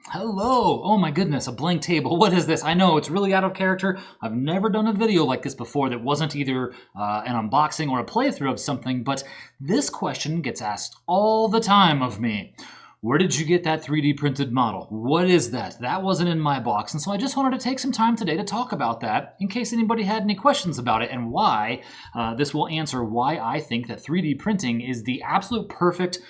Hello! Oh my goodness, a blank table. What is this? I know, it's really out of character. I've never done a video like this before that wasn't either an unboxing or a playthrough of something, but this question gets asked all the time of me. Where did you get that 3D printed model? What is that? That wasn't in my box. And so I just wanted to take some time today to talk about that in case anybody had any questions about it and why. This will answer why I think that 3D printing is the absolute perfect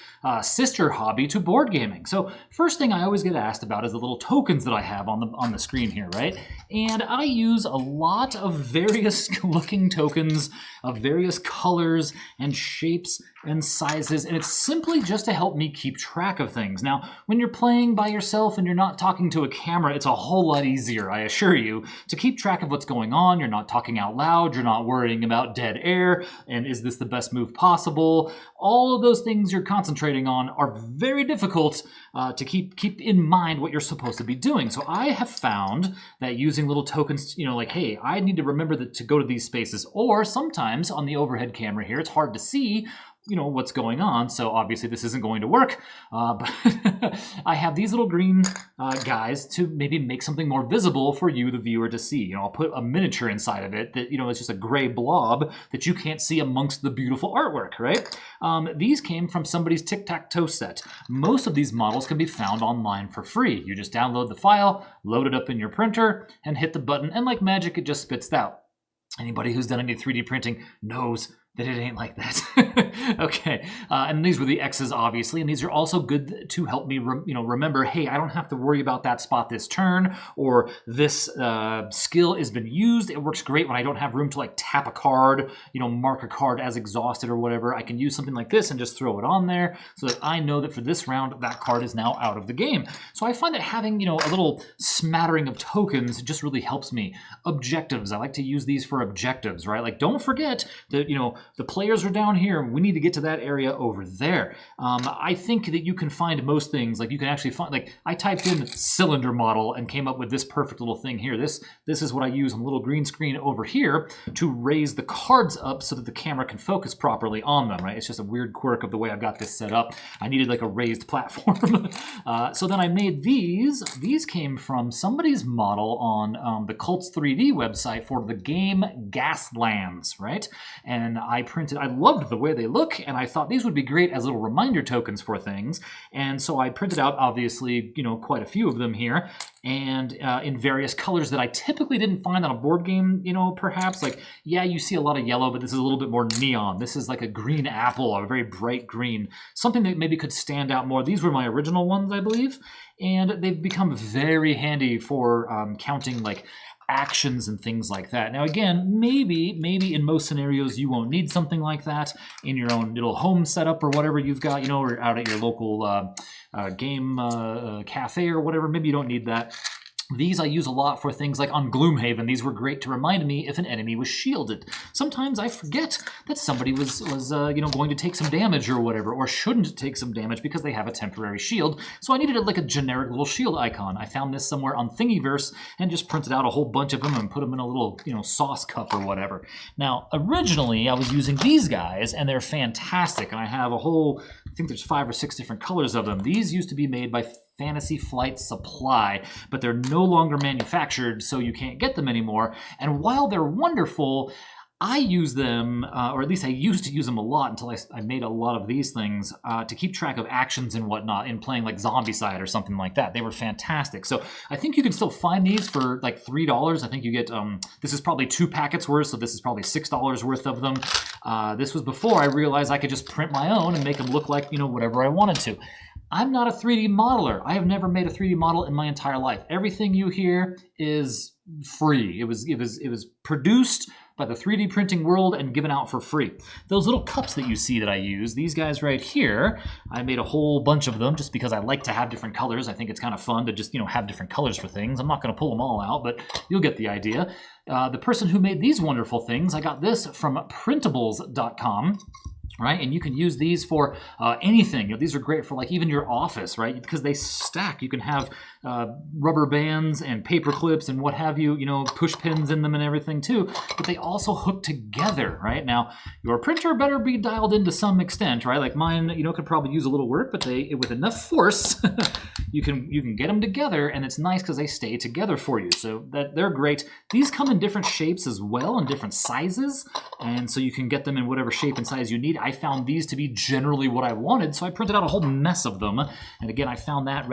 sister hobby to board gaming. So first thing I always get asked about is the little tokens that I have on the screen here, right? And I use a lot of various looking tokens of various colors and shapes and sizes, and it's simply just to help me keep track of things. Now, when you're playing by yourself and you're not talking to a camera, it's a whole lot easier, I assure you, to keep track of what's going on. You're not talking out loud, you're not worrying about dead air, and is this the best move possible? All of those things you're concentrating on are very difficult to keep in mind what you're supposed to be doing. So I have found that using little tokens, like, hey, I need to remember to go to these spaces, or sometimes on the overhead camera here, it's hard to see what's going on, so obviously this isn't going to work, but I have these little green guys to maybe make something more visible for you, the viewer, to see. I'll put a miniature inside of it that, it's just a gray blob that you can't see amongst the beautiful artwork, right? These came from somebody's tic-tac-toe set. Most of these models can be found online for free. You just download the file, load it up in your printer, and hit the button, and like magic, it just spits it out. Anybody who's done any 3D printing knows that it ain't like that. Okay, and these were the X's, obviously, and these are also good to help me, remember, hey, I don't have to worry about that spot this turn, or this skill has been used. It works great when I don't have room to tap a card, mark a card as exhausted or whatever. I can use something like this and just throw it on there so that I know that for this round, that card is now out of the game. So I find that having, a little smattering of tokens just really helps me. Objectives, I like to use these for objectives, right? Don't forget that, the players are down here. We need to get to that area over there. I think that you can find most things. You can actually find, I typed in cylinder model and came up with this perfect little thing here. This is what I use on the little green screen over here to raise the cards up so that the camera can focus properly on them, right? It's just a weird quirk of the way I've got this set up. I needed a raised platform. So then I made these. These came from somebody's model on the Cults 3D website for the game Gaslands, right? And I loved the way they look, and I thought these would be great as little reminder tokens for things. And so I printed out, obviously, quite a few of them here, and in various colors that I typically didn't find on a board game, perhaps. Yeah, you see a lot of yellow, but this is a little bit more neon. This is like a green apple, a very bright green, something that maybe could stand out more. These were my original ones, I believe, and they've become very handy for counting, actions and things like that. Now again, maybe in most scenarios you won't need something like that in your own little home setup or whatever you've got, or out at your local game cafe or whatever. Maybe you don't need that. These I use a lot for things like on Gloomhaven. These were great to remind me if an enemy was shielded. Sometimes I forget that somebody was going to take some damage or whatever, or shouldn't take some damage because they have a temporary shield. So I needed a generic little shield icon. I found this somewhere on Thingiverse and just printed out a whole bunch of them and put them in a little sauce cup or whatever. Now originally I was using these guys and they're fantastic, and I have a whole, I think there's 5 or 6 different colors of them. These used to be made by Fantasy Flight Supply, but they're no longer manufactured, so you can't get them anymore. And while they're wonderful, I use them, or at least I used to use them a lot until I made a lot of these things to keep track of actions and whatnot in playing Zombicide or something like that. They were fantastic. So I think you can still find these for $3. I think you get, this is probably 2 packets worth, so this is probably $6 worth of them. This was before I realized I could just print my own and make them look like, whatever I wanted to. I'm not a 3D modeler. I have never made a 3D model in my entire life. Everything you hear is free. It was produced by the 3D printing world and given out for free. Those little cups that you see that I use, these guys right here, I made a whole bunch of them just because I like to have different colors. I think it's kind of fun to just have different colors for things. I'm not going to pull them all out, but you'll get the idea. The person who made these wonderful things, I got this from printables.com. Right, and you can use these for anything. These are great for even your office, right? Because they stack. You can have rubber bands and paper clips and what have you, push pins in them and everything too. But they also hook together, right? Now, your printer better be dialed in to some extent, right? Like mine, could probably use a little work, but with enough force, you can get them together, and it's nice because they stay together for you. So they're great. These come in different shapes as well, and different sizes, and so you can get them in whatever shape and size you need. I found these to be generally what I wanted, so I printed out a whole mess of them. And again, I found that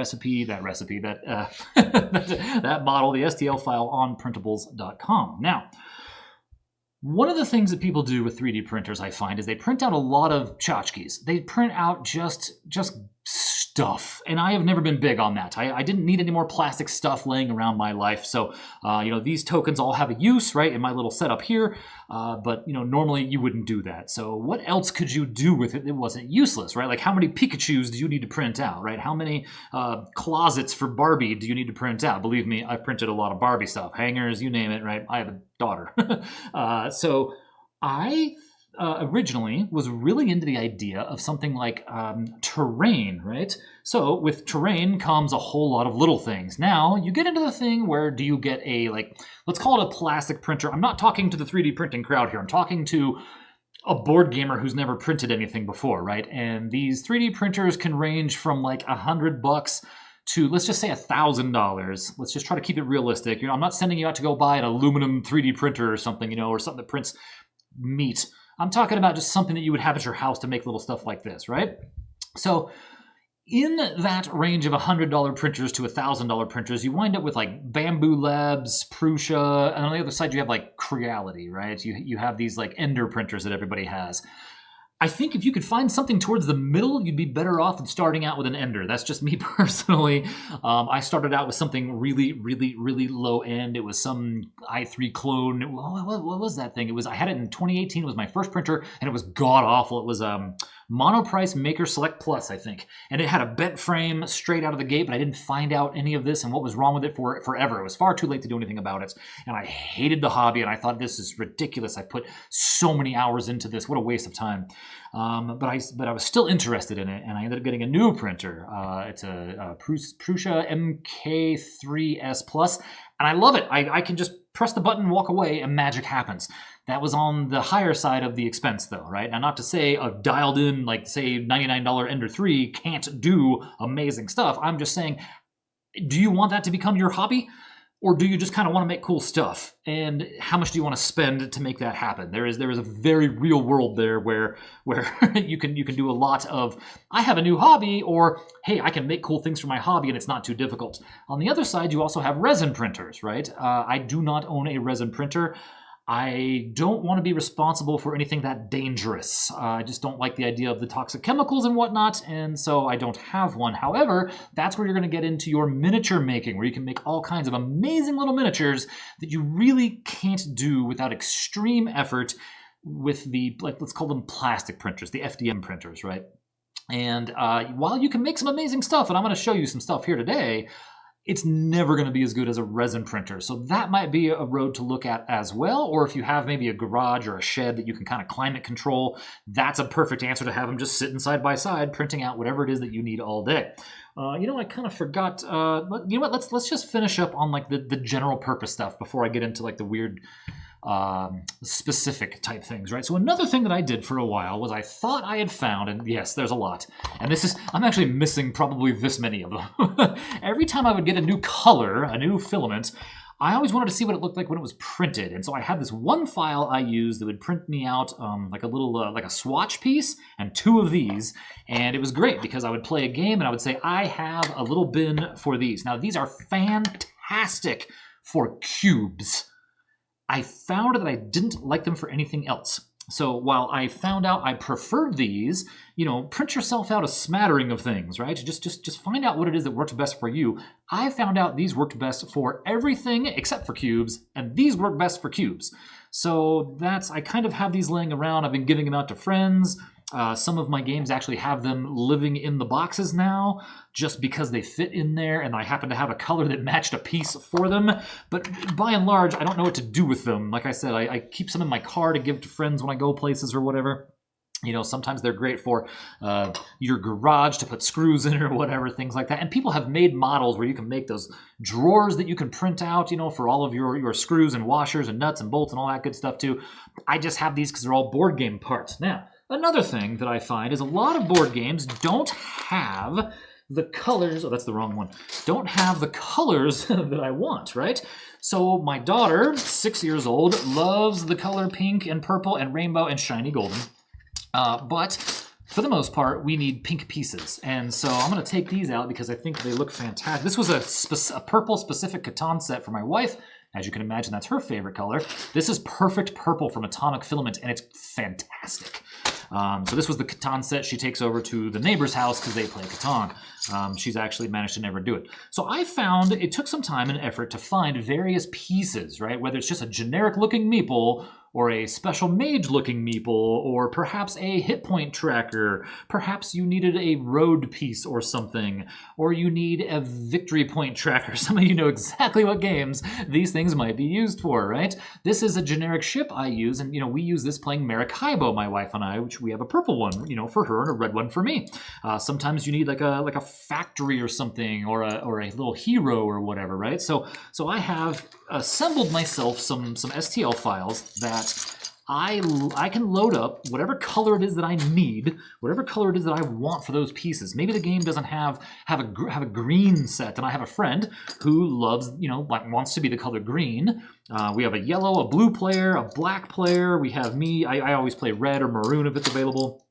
that model, the STL file, on printables.com. Now, one of the things that people do with 3D printers, I find, is they print out a lot of tchotchkes. They print out just stuff, and I have never been big on that. I didn't need any more plastic stuff laying around my life, so these tokens all have a use, right, in my little setup here, but normally you wouldn't do that. So what else could you do with it that wasn't useless, right? Like, how many Pikachus do you need to print out, right? How many closets for Barbie do you need to print out? Believe me, I've printed a lot of Barbie stuff, hangers, you name it, right? I have a daughter. So I originally was really into the idea of something like terrain, right? So with terrain comes a whole lot of little things. Now you get into the thing where do you get a, let's call it a plastic printer. I'm not talking to the 3D printing crowd here. I'm talking to a board gamer who's never printed anything before, right? And these 3D printers can range from like $100 to, let's just say, $1,000. Let's just try to keep it realistic. I'm not sending you out to go buy an aluminum 3D printer or something, or something that prints meat. I'm talking about just something that you would have at your house to make little stuff like this, right? So in that range of $100 printers to $1,000 printers, you wind up with like Bamboo Labs, Prusa, and on the other side you have like Creality, right? You have these like Ender printers that everybody has. I think if you could find something towards the middle, you'd be better off than starting out with an Ender. That's just me personally. I started out with something really, really, really low end. It was some i3 clone. What was that thing? I had it in 2018. It was my first printer, and it was god awful. It was Monoprice Maker Select Plus, I think. And it had a bent frame straight out of the gate, but I didn't find out any of this and what was wrong with it for forever. It was far too late to do anything about it. And I hated the hobby, and I thought, this is ridiculous. I put so many hours into this. What a waste of time. But I was still interested in it, and I ended up getting a new printer. It's a Prusa MK3S Plus, and I love it. I can just press the button, walk away, and magic happens. That was on the higher side of the expense, though, right? Now, not to say a dialed-in, like, say, $99 Ender 3 can't do amazing stuff. I'm just saying, do you want that to become your hobby? Or do you just kind of want to make cool stuff? And how much do you want to spend to make that happen? There is a very real world there where you can do a lot of, I have a new hobby, or hey, I can make cool things for my hobby and it's not too difficult. On the other side, you also have resin printers, right? I do not own a resin printer. I don't want to be responsible for anything that dangerous. I just don't like the idea of the toxic chemicals and whatnot, and so I don't have one. However, that's where you're going to get into your miniature making, where you can make all kinds of amazing little miniatures that you really can't do without extreme effort with the, let's call them plastic printers, the FDM printers, right? And while you can make some amazing stuff, and I'm going to show you some stuff here today, it's never going to be as good as a resin printer. So that might be a road to look at as well. Or if you have maybe a garage or a shed that you can kind of climate control, that's a perfect answer to have them just sitting side by side, printing out whatever it is that you need all day. I kind of forgot, you know what, let's just finish up on like the general purpose stuff before I get into like the weird specific type things, right? So another thing that I did for a while was I thought I had found, and yes, there's a lot, and I'm actually missing probably this many of them. Every time I would get a new color, a new filament, I always wanted to see what it looked like when it was printed. And so I had this one file I used that would print me out like a little, like a swatch piece and two of these. And it was great because I would play a game and I would say, I have a little bin for these. Now, these are fantastic for cubes. I found that I didn't like them for anything else. So while I found out I preferred these, print yourself out a smattering of things, right? Just find out what it is that works best for you. I found out these worked best for everything except for cubes, and these work best for cubes. So I kind of have these laying around. I've been giving them out to friends. Some of my games actually have them living in the boxes now just because they fit in there and I happen to have a color that matched a piece for them. But by and large, I don't know what to do with them. Like I said, I keep some in my car to give to friends when I go places or whatever. Sometimes they're great for your garage to put screws in or whatever, things like that. And people have made models where you can make those drawers that you can print out, for all of your screws and washers and nuts and bolts and all that good stuff too. I just have these because they're all board game parts. Now, another thing that I find is a lot of board games don't have the colors, oh, that's the wrong one, don't have the colors that I want, right? So my daughter, 6 years old, loves the color pink and purple and rainbow and shiny golden. But for the most part, we need pink pieces. And so I'm going to take these out because I think they look fantastic. This was a purple specific Catan set for my wife. As you can imagine, that's her favorite color. This is perfect purple from Atomic Filament, and it's fantastic. So this was the Catan set she takes over to the neighbor's house because they play Catan. She's actually managed to never do it. So I found it took some time and effort to find various pieces, right? Whether it's just a generic looking meeple or a special mage-looking meeple, or perhaps a hit point tracker. Perhaps you needed a road piece or something, or you need a victory point tracker. Some of you know exactly what games these things might be used for, right? This is a generic ship I use, and we use this playing Maracaibo, my wife and I, which we have a purple one, for her and a red one for me. Sometimes you need like a factory or something, or a little hero or whatever, right? So I have assembled myself some STL files that I can load up whatever color it is that I need, whatever color it is that I want for those pieces. Maybe the game doesn't have a green set, and I have a friend who loves, wants to be the color green. We have a yellow, a blue player, a black player. We have me. I always play red or maroon if it's available.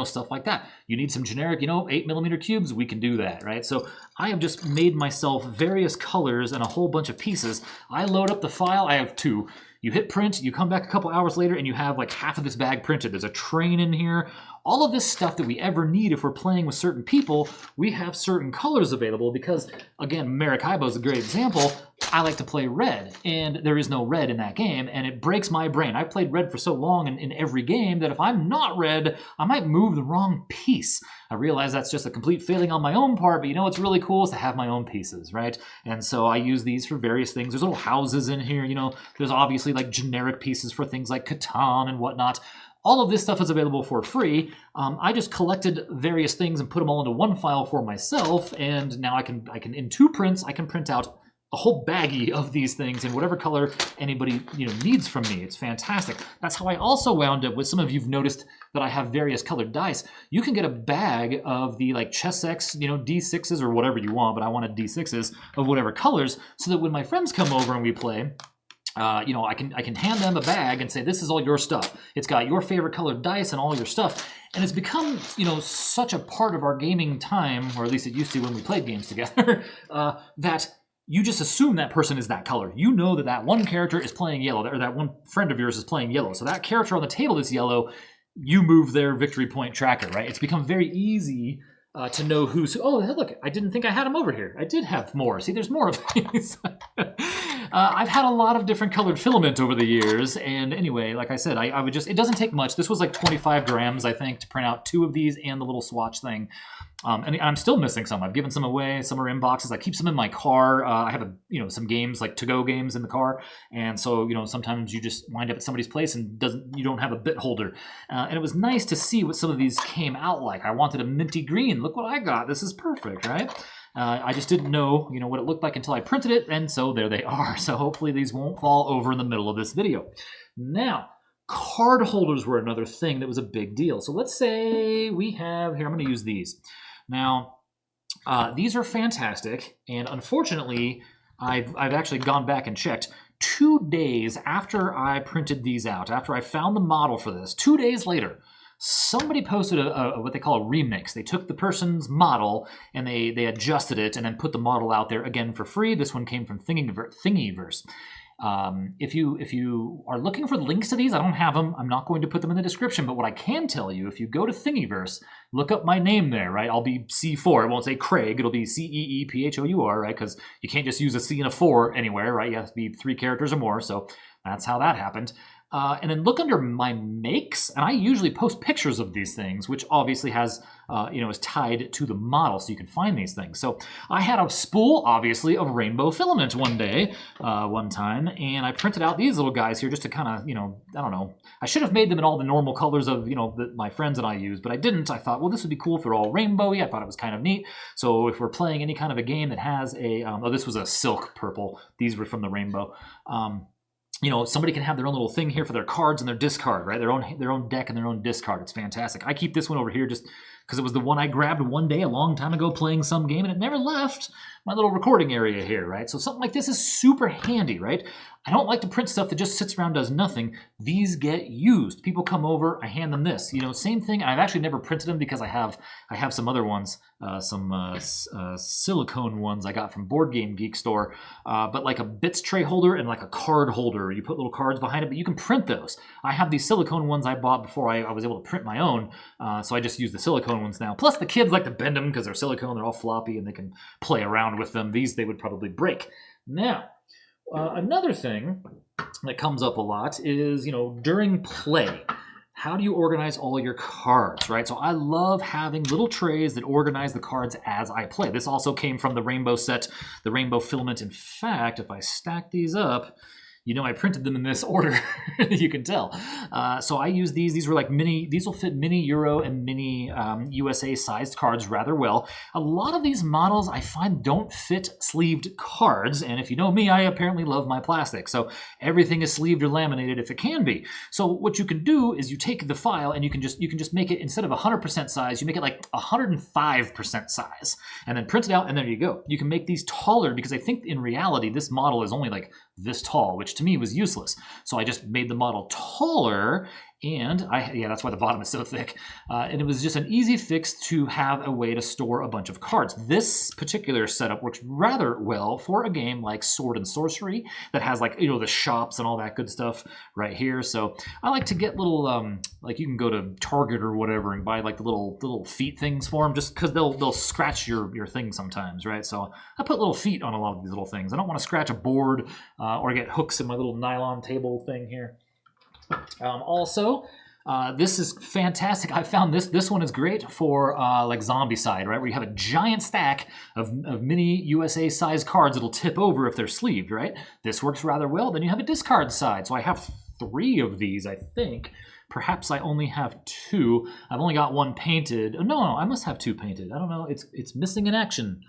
Stuff like that. You need some generic, 8mm cubes, we can do that, right? So I have just made myself various colors and a whole bunch of pieces. I load up the file, I have 2. You hit print, you come back a couple hours later, and you have like half of this bag printed. There's a train in here. All of this stuff that we ever need if we're playing with certain people, we have certain colors available because, again, Maracaibo is a great example. I like to play red, and there is no red in that game, and it breaks my brain. I've played red for so long in every game that if I'm not red, I might move the wrong piece. I realize that's just a complete failing on my own part, but what's really cool is to have my own pieces, right? And so I use these for various things. There's little houses in here, there's obviously like generic pieces for things like Catan and whatnot. All of this stuff is available for free. I just collected various things and put them all into one file for myself, and now I can in 2 prints, I can print out a whole baggie of these things in whatever color anybody needs from me. It's fantastic. That's how I also wound up with, some of you've noticed that I have various colored dice. You can get a bag of the like Chessex, D6s or whatever you want, but I wanted D6s of whatever colors, so that when my friends come over and we play, I can hand them a bag and say, this is all your stuff. It's got your favorite colored dice and all your stuff. And it's become, such a part of our gaming time, or at least it used to when we played games together, that you just assume that person is that color. You know that one character is playing yellow, or that one friend of yours is playing yellow. So that character on the table is yellow. You move their victory point tracker, right? It's become very easy to know who's who. Oh, look, I didn't think I had them over here. I did have more. See, there's more of these. I've had a lot of different colored filament over the years, and anyway, like I said, I would just, it doesn't take much. This was like 25 grams, I think, to print out 2 of these and the little swatch thing. And I'm still missing some. I've given some away. Some are in boxes. I keep some in my car. I have some games, like to-go games in the car, and so sometimes you just wind up at somebody's place and you don't have a bit holder. And it was nice to see what some of these came out like. I wanted a minty green. Look what I got. This is perfect, right? I just didn't know, what it looked like until I printed it, and so there they are. So hopefully these won't fall over in the middle of this video. Now, card holders were another thing that was a big deal. So let's say we have, here, I'm going to use these. Now, these are fantastic, and unfortunately, I've actually gone back and checked. 2 days after I printed these out, after I found the model for this, 2 days later, somebody posted what they call a remix. They took the person's model and they adjusted it and then put the model out there again for free. This one came from Thingiverse. If you are looking for the links to these, I don't have them. I'm not going to put them in the description, but what I can tell you, if you go to Thingiverse, look up my name there, right? I'll be CeePhour. It won't say Craig. It'll be CeePhour, right? Because you can't just use a C and a 4 anywhere, right? You have to be 3 characters or more, so that's how that happened. And then look under my makes, and I usually post pictures of these things, which obviously has, is tied to the model, so you can find these things. So I had a spool, obviously, of rainbow filament one time, and I printed out these little guys here just to kind of, I don't know. I should have made them in all the normal colors of, that my friends and I use, but I didn't. I thought, well, this would be cool if they're all rainbowy. I thought it was kind of neat. So if we're playing any kind of a game that has a, this was a silk purple. These were from the rainbow. Somebody can have their own little thing here for their cards and their discard, right? Their own deck and their own discard. It's fantastic. I keep this one over here just because it was the one I grabbed one day a long time ago playing some game, and it never left my little recording area here, right? So something like this is super handy, right? I don't like to print stuff that just sits around, does nothing. These get used. People come over, I hand them this. You know, same thing. I've actually never printed them because I have some other ones, some silicone ones I got from Board Game Geek store, but like a bits tray holder and like a card holder. You put little cards behind it, but you can print those. I have these silicone ones I bought before I was able to print my own, so I just use the silicone ones now. Plus the kids like to bend them because they're silicone, they're all floppy, and they can play around with them. These they would probably break. Now, another thing that comes up a lot is, you know, during play, how do you organize all your cards, right? So I love having little trays that organize the cards as I play. This also came from the Rainbow set, the Rainbow filament. In fact, if I stack these up, you know I printed them in this order, you can tell. So I use these. These were like mini, these will fit mini Euro and mini USA sized cards rather well. A lot of these models I find don't fit sleeved cards, and if you know me, I apparently love my plastic. So everything is sleeved or laminated if it can be. So what you can do is you take the file and you can just make it, instead of 100% size, you make it like 105% size, and then print it out, and there you go. You can make these taller, because I think in reality this model is only like this tall, which to me was useless. So I just made the model taller, and yeah, that's why the bottom is so thick. And it was just an easy fix to have a way to store a bunch of cards. This particular setup works rather well for a game like Sword and Sorcery that has, like, you know, the shops and all that good stuff right here. So I like to get little, like, you can go to Target or whatever and buy like the little feet things for them, just because they'll scratch your thing sometimes, right? So I put little feet on a lot of these little things. I don't want to scratch a board or get hooks in my little nylon table thing here. Also, this is fantastic. I found this one is great for like Zombicide, right? Where you have a giant stack of mini USA size cards that'll tip over if they're sleeved, right? This works rather well. Then you have a discard side. So I have 3 of these, I think. Perhaps I only have 2. I've only got 1 painted. Oh, no, I must have 2 painted. I don't know. It's missing in action.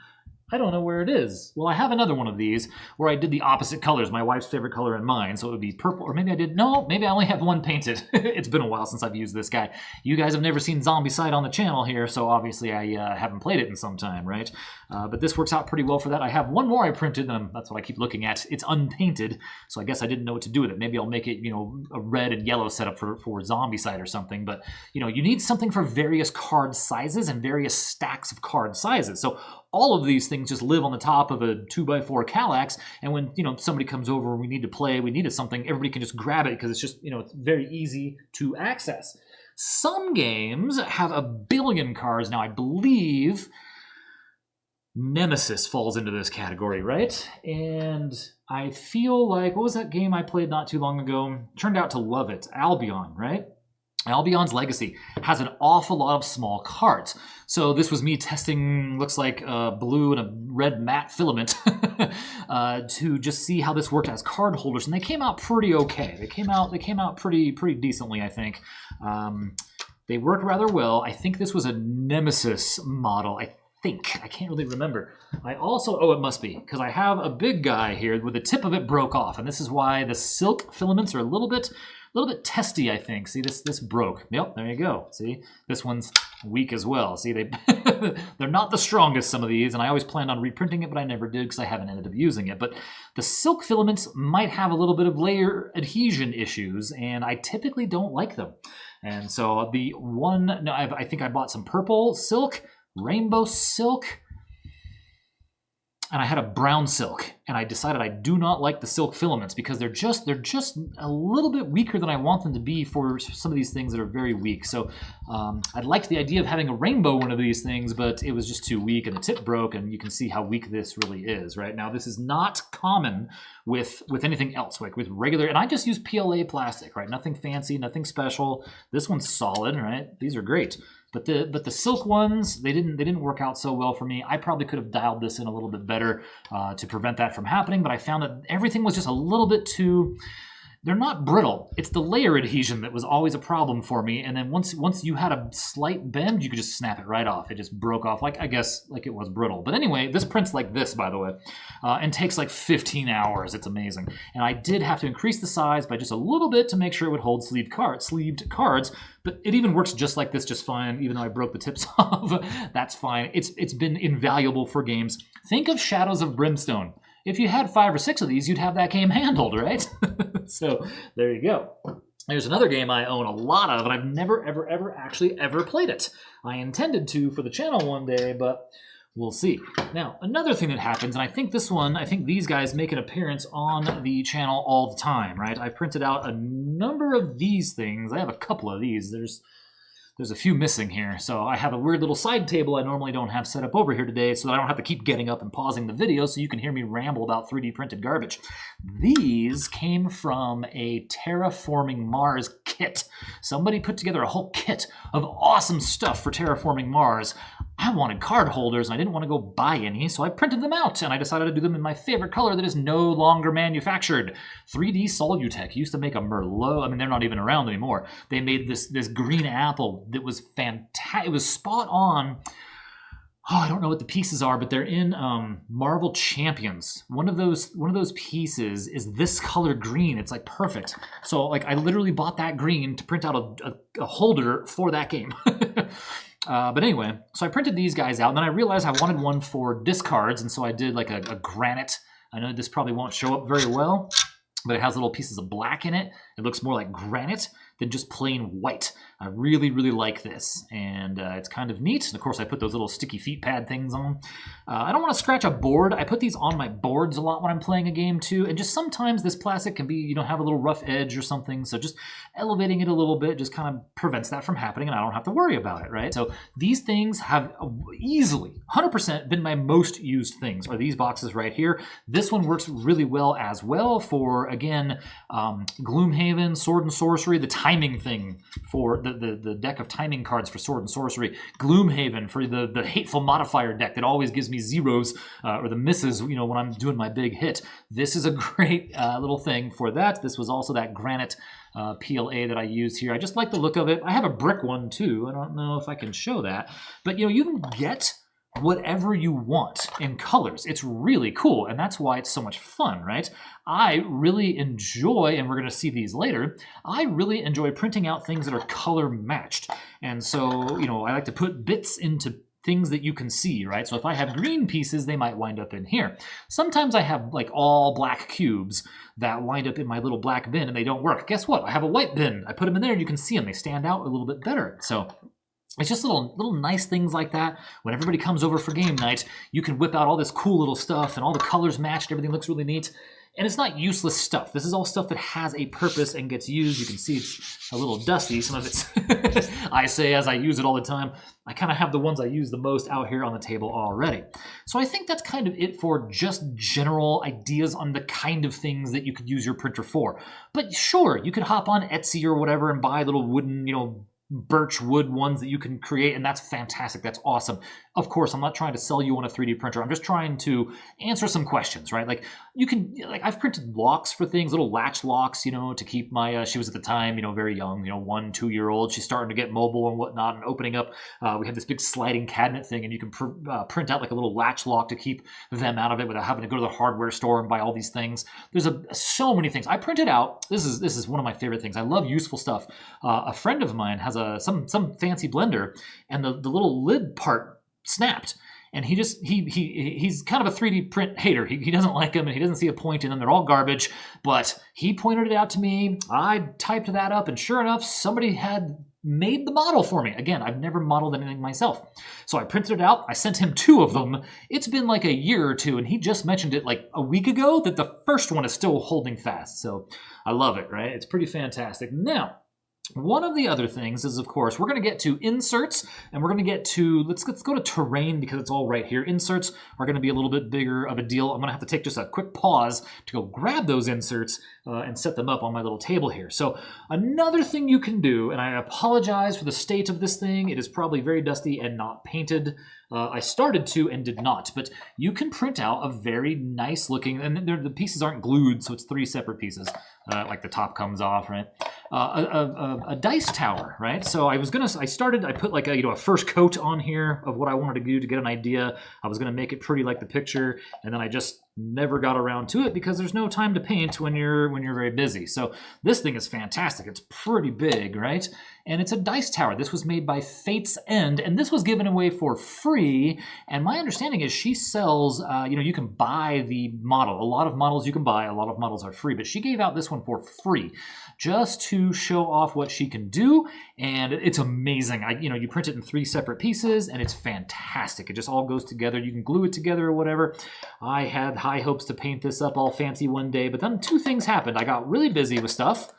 I don't know where it is. Well, I have another one of these where I did the opposite colors, my wife's favorite color and mine, so it would be purple, or maybe I did, no, maybe I only have 1 painted. It's been a while since I've used this guy. You guys have never seen Zombicide on the channel here, so obviously I haven't played it in some time, right? But this works out pretty well for that. I have 1 more I printed, and that's what I keep looking at. It's unpainted, so I guess I didn't know what to do with it. Maybe I'll make it, you know, a red and yellow setup for Zombicide or something, but, you know, you need something for various card sizes and various stacks of card sizes. So all of these things just live on the top of a 2x4 Kallax, and when, you know, somebody comes over and we need to play, we needed something, everybody can just grab it because it's just, you know, it's very easy to access. Some games have a billion cards. Now, I believe Nemesis falls into this category, right? And I feel like, what was that game I played not too long ago? Turned out to love it. Albion, right? Albion's Legacy has an awful lot of small cards. So this was me testing, looks like blue and a red matte filament to just see how this worked as card holders, and they came out pretty okay. They came out pretty decently, I think. They work rather well. I think this was a Nemesis model. I can't really remember. I also, oh, it must be, because I have a big guy here where the tip of it broke off, and this is why the silk filaments are a little bit testy, I think. See, this broke. Yep, there you go. See, this one's weak as well. See, they're not the strongest, some of these, and I always planned on reprinting it, but I never did because I haven't ended up using it. But the silk filaments might have a little bit of layer adhesion issues, and I typically don't like them. And so I think I bought some purple silk, rainbow silk, and I had a brown silk, and I decided I do not like the silk filaments because they're just a little bit weaker than I want them to be for some of these things that are very weak. So I liked the idea of having a rainbow one of these things, but it was just too weak, and the tip broke, and you can see how weak this really is. Right now, this is not common with anything else, like with regular, and I just use PLA plastic, right? Nothing fancy, nothing special. This one's solid, right? These are great. But the silk ones, they didn't work out so well for me. I probably could have dialed this in a little bit better to prevent that from happening, but I found that everything was just a little bit too they're not brittle. It's the layer adhesion that was always a problem for me. And then once you had a slight bend, you could just snap it right off. It just broke off, like I guess like it was brittle. But anyway, this prints like this, by the way, and takes like 15 hours. It's amazing. And I did have to increase the size by just a little bit to make sure it would hold sleeved cards. But it even works just like this, just fine, even though I broke the tips off. That's fine. It's been invaluable for games. Think of Shadows of Brimstone. If you had 5 or 6 of these, you'd have that game handled, right? So there you go. There's another game I own a lot of, and I've never, ever actually ever played it. I intended to for the channel one day, but we'll see. Now, another thing that happens, and I think these guys make an appearance on the channel all the time, right? I printed out a number of these things. I have a couple of these. There's a few missing here, so I have a weird little side table I normally don't have set up over here today, so that I don't have to keep getting up and pausing the video so you can hear me ramble about 3D printed garbage. These came from a Terraforming Mars kit. Somebody put together a whole kit of awesome stuff for Terraforming Mars. I wanted card holders, and I didn't want to go buy any, so I printed them out, and I decided to do them in my favorite color that is no longer manufactured. 3D Solutech used to make a Merlot. I mean, they're not even around anymore. They made this green apple that was fantastic. It was spot on. Oh, I don't know what the pieces are, but they're in Marvel Champions. One of those pieces is this color green. It's like perfect. So like I literally bought that green to print out a holder for that game. But anyway, so I printed these guys out, and then I realized I wanted one for discards, and so I did like a granite. I know this probably won't show up very well, but it has little pieces of black in it. It looks more like granite than just plain white. I really, really like this, and it's kind of neat. And of course, I put those little sticky feet pad things on. I don't want to scratch a board. I put these on my boards a lot when I'm playing a game too, and just sometimes this plastic can be, have a little rough edge or something, so just elevating it a little bit just kind of prevents that from happening, and I don't have to worry about it, right? So these things have easily, 100% been my most used things, are these boxes right here. This one works really well as well for, again, Gloomhaven, Sword and Sorcery, the timing thing for the deck of timing cards for Sword and Sorcery, Gloomhaven for the hateful modifier deck that always gives me zeros or the misses, when I'm doing my big hit. This is a great little thing for that. This was also that granite PLA that I used here. I just like the look of it. I have a brick one too. I don't know if I can show that, but you can get whatever you want in colors. It's really cool, and that's why it's so much fun, right? I really enjoy, and we're going to see these later, I really enjoy printing out things that are color matched. And so, I like to put bits into things that you can see, right? So if I have green pieces, they might wind up in here. Sometimes I have like all black cubes that wind up in my little black bin and they don't work. Guess what? I have a white bin. I put them in there and you can see them. They stand out a little bit better. So it's just little nice things like that. When everybody comes over for game night, you can whip out all this cool little stuff and all the colors matched. Everything looks really neat. And it's not useless stuff. This is all stuff that has a purpose and gets used. You can see it's a little dusty. Some of it's, I say as I use it all the time, I kind of have the ones I use the most out here on the table already. So I think that's kind of it for just general ideas on the kind of things that you could use your printer for. But sure, you could hop on Etsy or whatever and buy little wooden, birch wood ones that you can create, and that's fantastic. That's awesome. Of course, I'm not trying to sell you on a 3D printer. I'm just trying to answer some questions, right? Like I've printed locks for things, little latch locks, to keep my, she was at the time, very young, 1-2 year old. She's starting to get mobile and whatnot and opening up. We had this big sliding cabinet thing, and you can print out like a little latch lock to keep them out of it without having to go to the hardware store and buy all these things. There's so many things. I printed out, this is one of my favorite things. I love useful stuff. A friend of mine has some fancy blender, and the little lid part snapped, and he's kind of a 3D print hater. He doesn't like them, and he doesn't see a point in them. They're all garbage, but he pointed it out to me. I typed that up, and sure enough, somebody had made the model for me. Again, I've never modeled anything myself. So I printed it out. I sent him 2 of them. It's been like a year or 2, and he just mentioned it like a week ago that the first one is still holding fast. So I love it, right? It's pretty fantastic. Now, one of the other things is, of course, we're going to get to inserts, and we're going to get to, let's go to terrain because it's all right here. Inserts are going to be a little bit bigger of a deal. I'm going to have to take just a quick pause to go grab those inserts and set them up on my little table here. So another thing you can do, and I apologize for the state of this thing. It is probably very dusty and not painted. I started to and did not, but you can print out a very nice looking, and the pieces aren't glued, so it's 3 separate pieces. Like the top comes off, right? A dice tower, right? So I put like a first coat on here of what I wanted to do to get an idea. I was gonna make it pretty like the picture, and then I just never got around to it because there's no time to paint when you're very busy. So this thing is fantastic. It's pretty big, right? And it's a dice tower. This was made by Fate's End, and this was given away for free. And my understanding is she sells, you can buy the model. A lot of models you can buy, a lot of models are free, but she gave out this one for free just to show off what she can do. And it's amazing. You print it in 3 separate pieces, and it's fantastic. It just all goes together. You can glue it together or whatever. I had high hopes to paint this up all fancy one day, but then 2 things happened. I got really busy with stuff,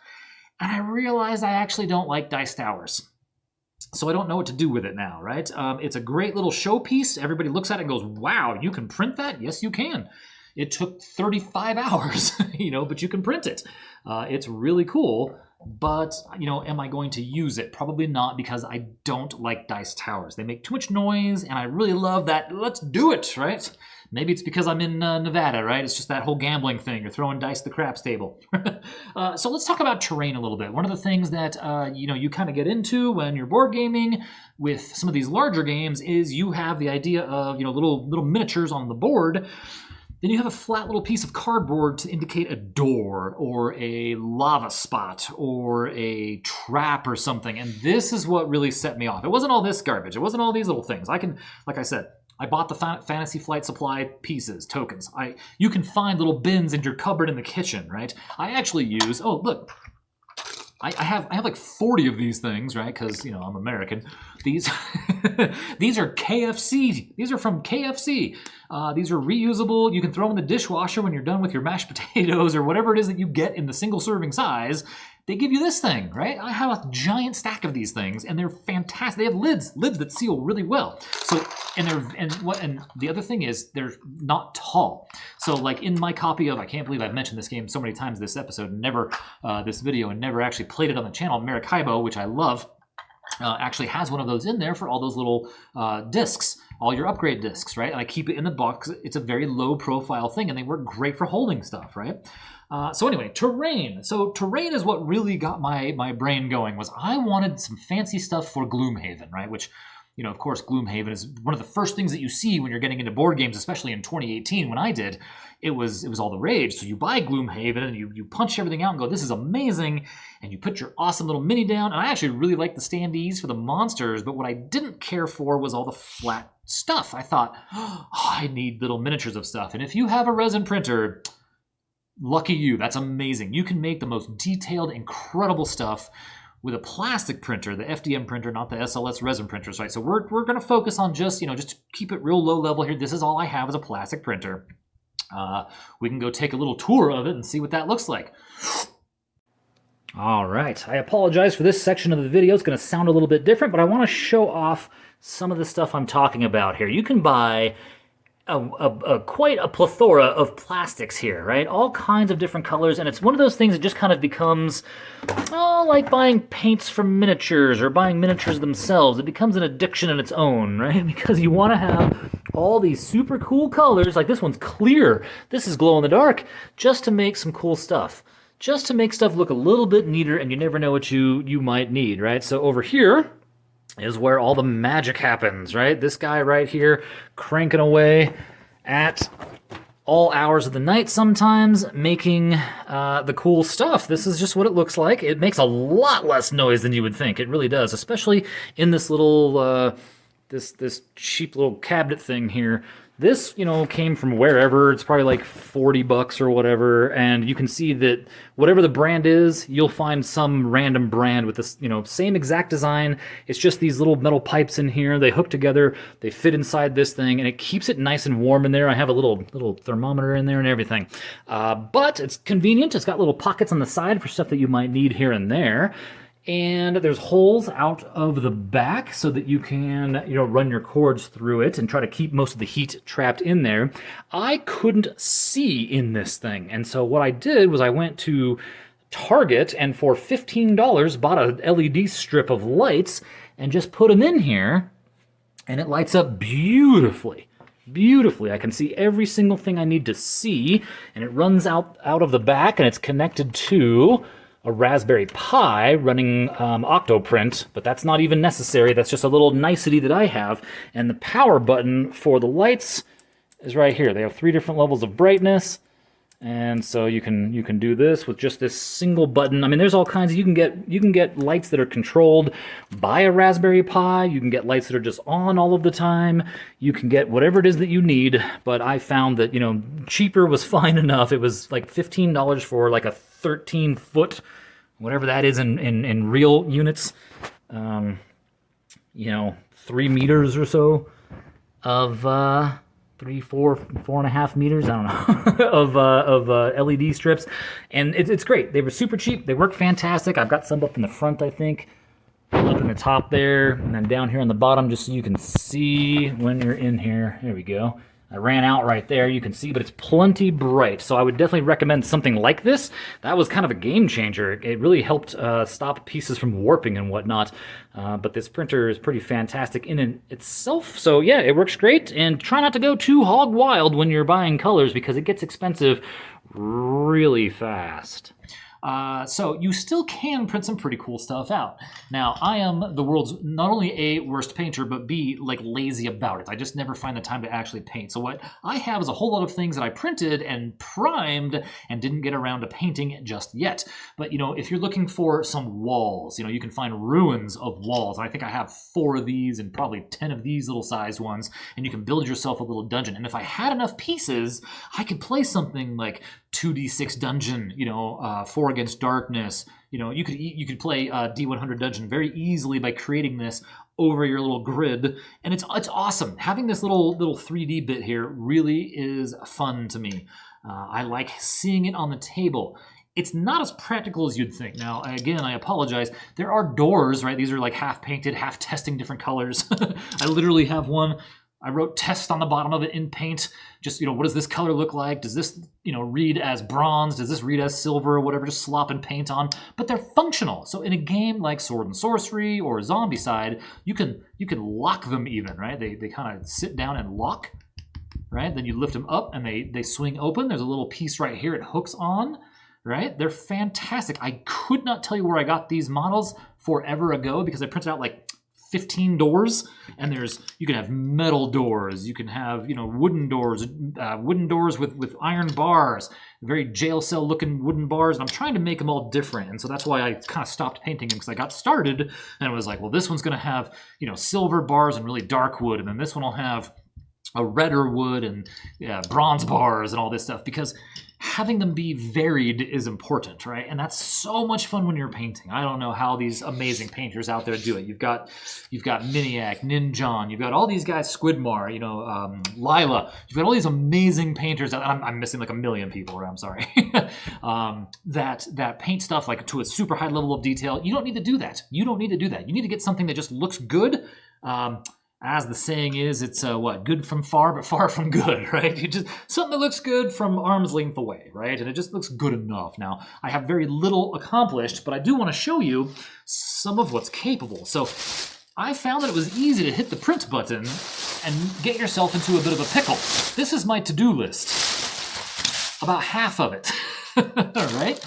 and I realized I actually don't like dice towers. So I don't know what to do with it now, right? It's a great little showpiece. Everybody looks at it and goes, wow, you can print that? Yes, you can. It took 35 hours, but you can print it. It's really cool, but, am I going to use it? Probably not, because I don't like dice towers. They make too much noise, and I really love that, let's do it, right? Maybe it's because I'm in Nevada, right? It's just that whole gambling thing. You're throwing dice at the craps table. So let's talk about terrain a little bit. One of the things that, you kind of get into when you're board gaming with some of these larger games is you have the idea of, little miniatures on the board. Then you have a flat little piece of cardboard to indicate a door or a lava spot or a trap or something. And this is what really set me off. It wasn't all this garbage. It wasn't all these little things. Like I said, I bought the Fantasy Flight Supply pieces, tokens. You can find little bins in your cupboard in the kitchen, right? I actually use, oh, look. I have like 40 of these things, right? Because, I'm American. These these are KFC. These are from KFC. These are reusable. You can throw them in the dishwasher when you're done with your mashed potatoes or whatever it is that you get in the single serving size. They give you this thing, right? I have a giant stack of these things, and they're fantastic. They have lids that seal really well. So, and the other thing is they're not tall. So, like in my copy of, I can't believe I've mentioned this game so many times this episode, this video, and never actually played it on the channel. Maracaibo, which I love, actually has one of those in there for all those little discs, all your upgrade discs, right? And I keep it in the box. It's a very low profile thing, and they work great for holding stuff, right? So anyway, terrain. So terrain is what really got my brain going. Was I wanted some fancy stuff for Gloomhaven, right? Which, of course, Gloomhaven is one of the first things that you see when you're getting into board games, especially in 2018 when I did. It was all the rage. So you buy Gloomhaven and you punch everything out and go, this is amazing. And you put your awesome little mini down. And I actually really liked the standees for the monsters, but what I didn't care for was all the flat stuff. I thought, I need little miniatures of stuff. And if you have a resin printer, lucky you, that's amazing. You can make the most detailed, incredible stuff with a plastic printer, the FDM printer, not the SLS resin printers, right? So we're going to focus on just to keep it real low level here. This is all I have is a plastic printer. We can go take a little tour of it and see what that looks like. All right, I apologize for this section of the video. It's going to sound a little bit different, but I want to show off some of the stuff I'm talking about here. You can buy quite a plethora of plastics here, right? All kinds of different colors, and it's one of those things that just kind of becomes, like buying paints from miniatures or buying miniatures themselves. It becomes an addiction in its own, right? Because you want to have all these super cool colors, like this one's clear, this is glow in the dark, just to make some cool stuff. Just to make stuff look a little bit neater, and you never know what you might need, right? So over here is where all the magic happens, right? This guy right here cranking away at all hours of the night sometimes, making the cool stuff. This is just what it looks like. It makes a lot less noise than you would think. It really does, especially in this little, this cheap little cabinet thing here. This, came from wherever. It's probably like $40 or whatever, and you can see that whatever the brand is, you'll find some random brand with this, same exact design. It's just these little metal pipes in here. They hook together, they fit inside this thing, and it keeps it nice and warm in there. I have a little thermometer in there and everything. But it's convenient. It's got little pockets on the side for stuff that you might need here and there. And there's holes out of the back so that you can, run your cords through it and try to keep most of the heat trapped in there. I couldn't see in this thing. And so what I did was I went to Target and for $15 bought a LED strip of lights and just put them in here. and it lights up beautifully. Beautifully. I can see every single thing I need to see, and it runs out of the back, and it's connected to a Raspberry Pi running Octoprint, but that's not even necessary. That's just a little nicety that I have. And the power button for the lights is right here. They have 3 different levels of brightness. And so you can do this with just this single button. I mean, there's all kinds of, you can get lights that are controlled by a Raspberry Pi. You can get lights that are just on all of the time. You can get whatever it is that you need. But I found that, you know, cheaper was fine enough. It was like $15 for like a 13-foot, whatever that is in real units. You know, 3 meters or so of 4.5 meters, I don't know, of LED strips, and it's great. They were super cheap. They work fantastic. I've got some up in the front, I think, up in the top there, and then down here on the bottom, just so you can see when you're in here. There we go. I ran out right there, you can see, but it's plenty bright. So I would definitely recommend something like this. That was kind of a game changer. It really helped stop pieces from warping and whatnot. But this printer is pretty fantastic in itself. So yeah, it works great. And try not to go too hog wild when you're buying colors, because it gets expensive really fast. So you still can print some pretty cool stuff out. Now, I am the world's not only A, worst painter, but B, like lazy about it. I just never find the time to actually paint. So what I have is a whole lot of things that I printed and primed and didn't get around to painting just yet. But, you know, if you're looking for some walls, you know, you can find ruins of walls. I think I have 4 of these and probably 10 of these little sized ones, and you can build yourself a little dungeon. And if I had enough pieces, I could play something like 2d6 dungeon, you know, 4 against darkness. You know, you could play D100 dungeon very easily by creating this over your little grid, and it's awesome. Having this little 3D bit here really is fun to me. I like seeing it on the table. It's not as practical as you'd think. Now, again, I apologize. There are doors, right? These are like half painted, half testing different colors. I literally have one. I wrote test on the bottom of it in paint. Just, you know, what does this color look like? Does this, you know, read as bronze? Does this read as silver or whatever? Just slop and paint on. But they're functional. So in a game like Sword and Sorcery or Zombicide, you can lock them even, right? They kind of sit down and lock, right? Then you lift them up and they swing open. There's a little piece right here it hooks on, right? They're fantastic. I could not tell you where I got these models forever ago because I printed out like 15 doors, and you can have metal doors, you can have, you know, wooden doors with iron bars, very jail cell looking wooden bars, and I'm trying to make them all different. And so that's why I kind of stopped painting them, because I got started and it was like, well, this one's going to have, you know, silver bars and really dark wood, and then this one will have a redder wood and bronze bars and all this stuff, because having them be varied is important, right? And that's so much fun when you're painting. I don't know how these amazing painters out there do it. You've got Miniac, Ninjon, you've got all these guys, Squidmar, you know, Lila. You've got all these amazing painters. I'm missing like a million people, right? I'm sorry. that paint stuff like to a super high level of detail. You don't need to do that. You don't need to do that. You need to get something that just looks good. As the saying is, it's good from far, but far from good, right? You just something that looks good from arm's length away, right? And it just looks good enough. Now, I have very little accomplished, but I do want to show you some of what's capable. So I found that it was easy to hit the print button and get yourself into a bit of a pickle. This is my to-do list. About half of it, right?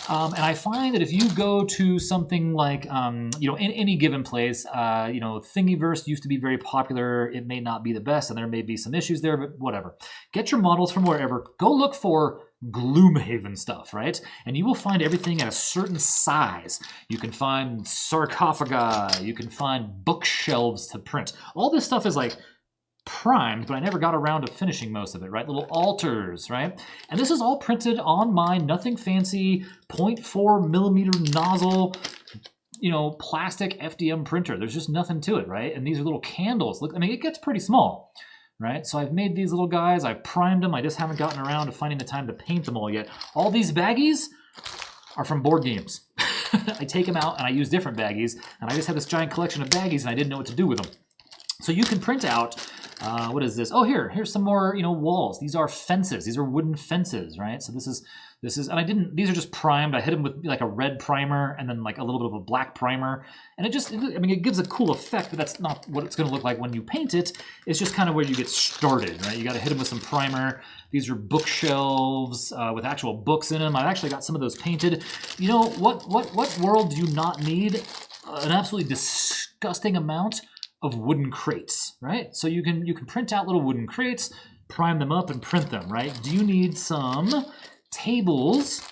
And I find that if you go to something like, you know, in any given place, you know, Thingiverse used to be very popular. It may not be the best, and there may be some issues there, but whatever. Get your models from wherever. Go look for Gloomhaven stuff, right? And you will find everything at a certain size. You can find sarcophagi. You can find bookshelves to print. All this stuff is like primed, but I never got around to finishing most of it, right? Little altars, right? And this is all printed on my nothing fancy 0.4 millimeter nozzle, you know, plastic FDM printer. There's just nothing to it, right? And these are little candles. Look, I mean, it gets pretty small, right? So I've made these little guys. I've primed them. I just haven't gotten around to finding the time to paint them all yet. All these baggies are from board games. I take them out and I use different baggies, and I just have this giant collection of baggies and I didn't know what to do with them. So you can print out What is this? Oh, here's some more, walls. These are fences. These are wooden fences, right? So this is, and these are just primed. I hit them with like a red primer and then like a little bit of a black primer. And it gives a cool effect, but that's not what it's going to look like when you paint it. It's just kind of where you get started, right? You got to hit them with some primer. These are bookshelves with actual books in them. I've actually got some of those painted. You know, what world do you not need an absolutely disgusting amount of wooden crates, right? So you can print out little wooden crates, prime them up, and print them, right? Do you need some tables?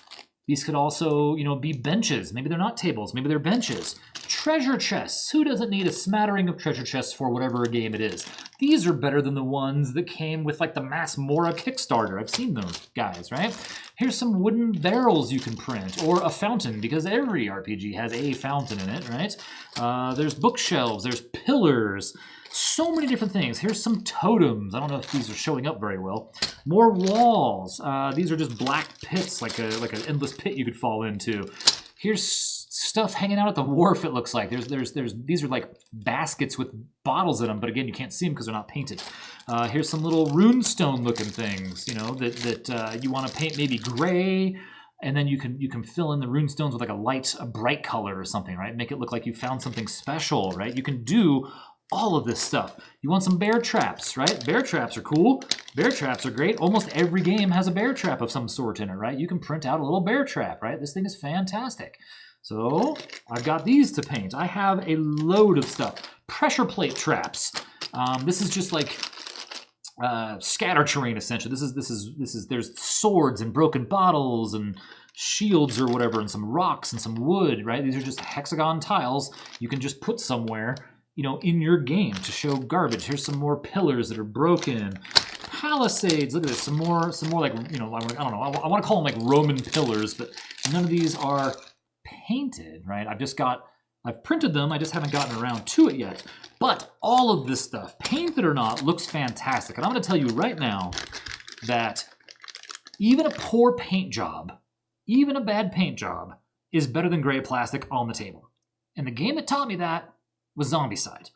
These could also, be benches. Maybe they're not tables. Maybe they're benches. Treasure chests. Who doesn't need a smattering of treasure chests for whatever game it is? These are better than the ones that came with like the Mass Mora Kickstarter. I've seen those guys, right? Here's some wooden barrels you can print, or a fountain, because every RPG has a fountain in it, right? There's bookshelves, there's pillars, so many different things. Here's some totems. I don't know if these are showing up very well. More walls. These are just black pits, like an endless pit you could fall into. Here's stuff hanging out at the wharf, it looks like. These are like baskets with bottles in them, but again, you can't see them because they're not painted. Here's some little runestone looking things, that you want to paint maybe gray, and then you can fill in the runestones with like a bright color or something, right? Make it look like you found something special, right? You can do all of this stuff. You want some bear traps, right? Bear traps are cool. Bear traps are great. Almost every game has a bear trap of some sort in it, right? You can print out a little bear trap, right? This thing is fantastic. So I've got these to paint. I have a load of stuff. Pressure plate traps. This is just like scatter terrain, essentially. There's swords and broken bottles and shields or whatever, and some rocks and some wood, right? These are just hexagon tiles you can just put somewhere, in your game to show garbage. Here's some more pillars that are broken. Palisades, look at this, some more like, I don't know, I want to call them like Roman pillars, but none of these are painted, right? I've printed them, I just haven't gotten around to it yet. But all of this stuff, painted or not, looks fantastic. And I'm going to tell you right now that even a poor paint job, even a bad paint job, is better than gray plastic on the table. And the game that taught me that was Zombicide.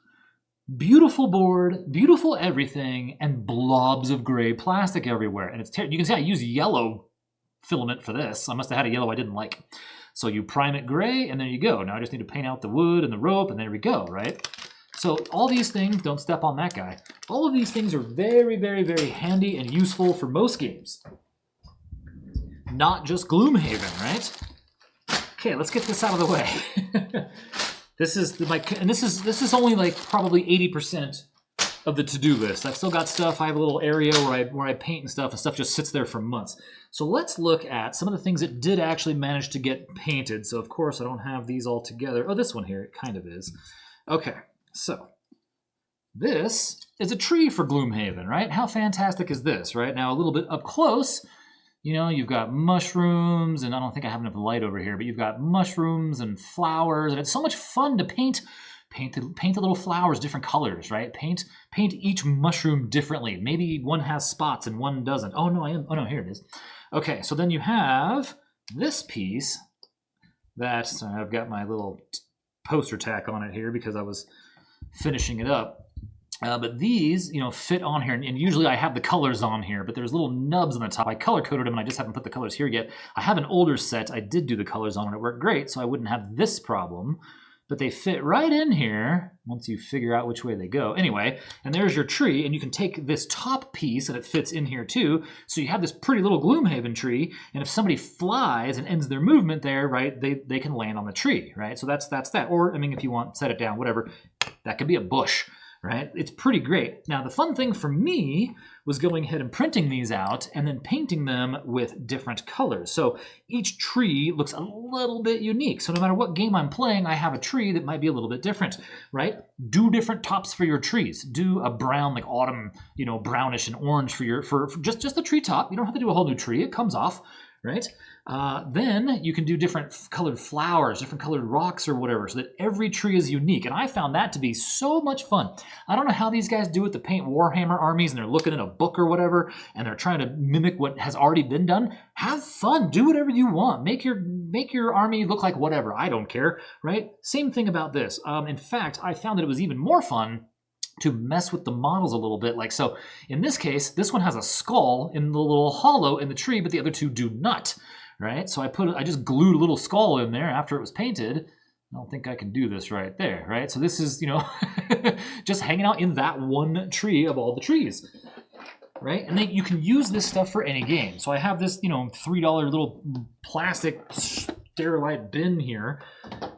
Beautiful board, beautiful everything, and blobs of gray plastic everywhere. And you can see I use yellow filament for this. I must have had a yellow I didn't like. So you prime it gray, and there you go. Now I just need to paint out the wood and the rope, and there we go, right? So all these things, don't step on that guy. All of these things are very, very, very handy and useful for most games. Not just Gloomhaven, right? Okay, let's get this out of the way. This is only like probably 80% of the to-do list. I've still got stuff. I have a little area where I paint and stuff just sits there for months. So let's look at some of the things that did actually manage to get painted. So of course I don't have these all together. Oh, this one here, it kind of is. Okay, so this is a tree for Gloomhaven, right? How fantastic is this, right? Now a little bit up close, you've got mushrooms, and I don't think I have enough light over here, but you've got mushrooms and flowers, and it's so much fun to paint the little flowers different colors, right? Paint each mushroom differently. Maybe one has spots and one doesn't. Oh no, here it is. Okay, so then you have this piece that I've got my little poster tack on it here because I was finishing it up. But these, fit on here, and usually I have the colors on here, but there's little nubs on the top. I color-coded them, and I just haven't put the colors here yet. I have an older set. I did do the colors on, and it worked great, so I wouldn't have this problem. But they fit right in here once you figure out which way they go. Anyway, and there's your tree, and you can take this top piece, and it fits in here too, so you have this pretty little Gloomhaven tree, and if somebody flies and ends their movement there, right, they can land on the tree, right? So that's that. Or, if you want, set it down, whatever. That could be a bush. Right? It's pretty great. Now, the fun thing for me was going ahead and printing these out and then painting them with different colors. So each tree looks a little bit unique. So no matter what game I'm playing, I have a tree that might be a little bit different, right? Do different tops for your trees. Do a brown, like autumn, brownish and orange for just the tree top. You don't have to do a whole new tree. It comes off, right? Then you can do different colored flowers, different colored rocks or whatever, so that every tree is unique. And I found that to be so much fun. I don't know how these guys do it to paint Warhammer armies, and they're looking at a book or whatever, and they're trying to mimic what has already been done. Have fun. Do whatever you want. Make your army look like whatever. I don't care, right? Same thing about this. In fact, I found that it was even more fun to mess with the models a little bit. Like so, in this case, this one has a skull in the little hollow in the tree, but the other two do not, right? So I just glued a little skull in there after it was painted. I don't think I can do this right there, right? So this is, just hanging out in that one tree of all the trees, right? And then you can use this stuff for any game. So I have this, $3 little plastic sterilite bin here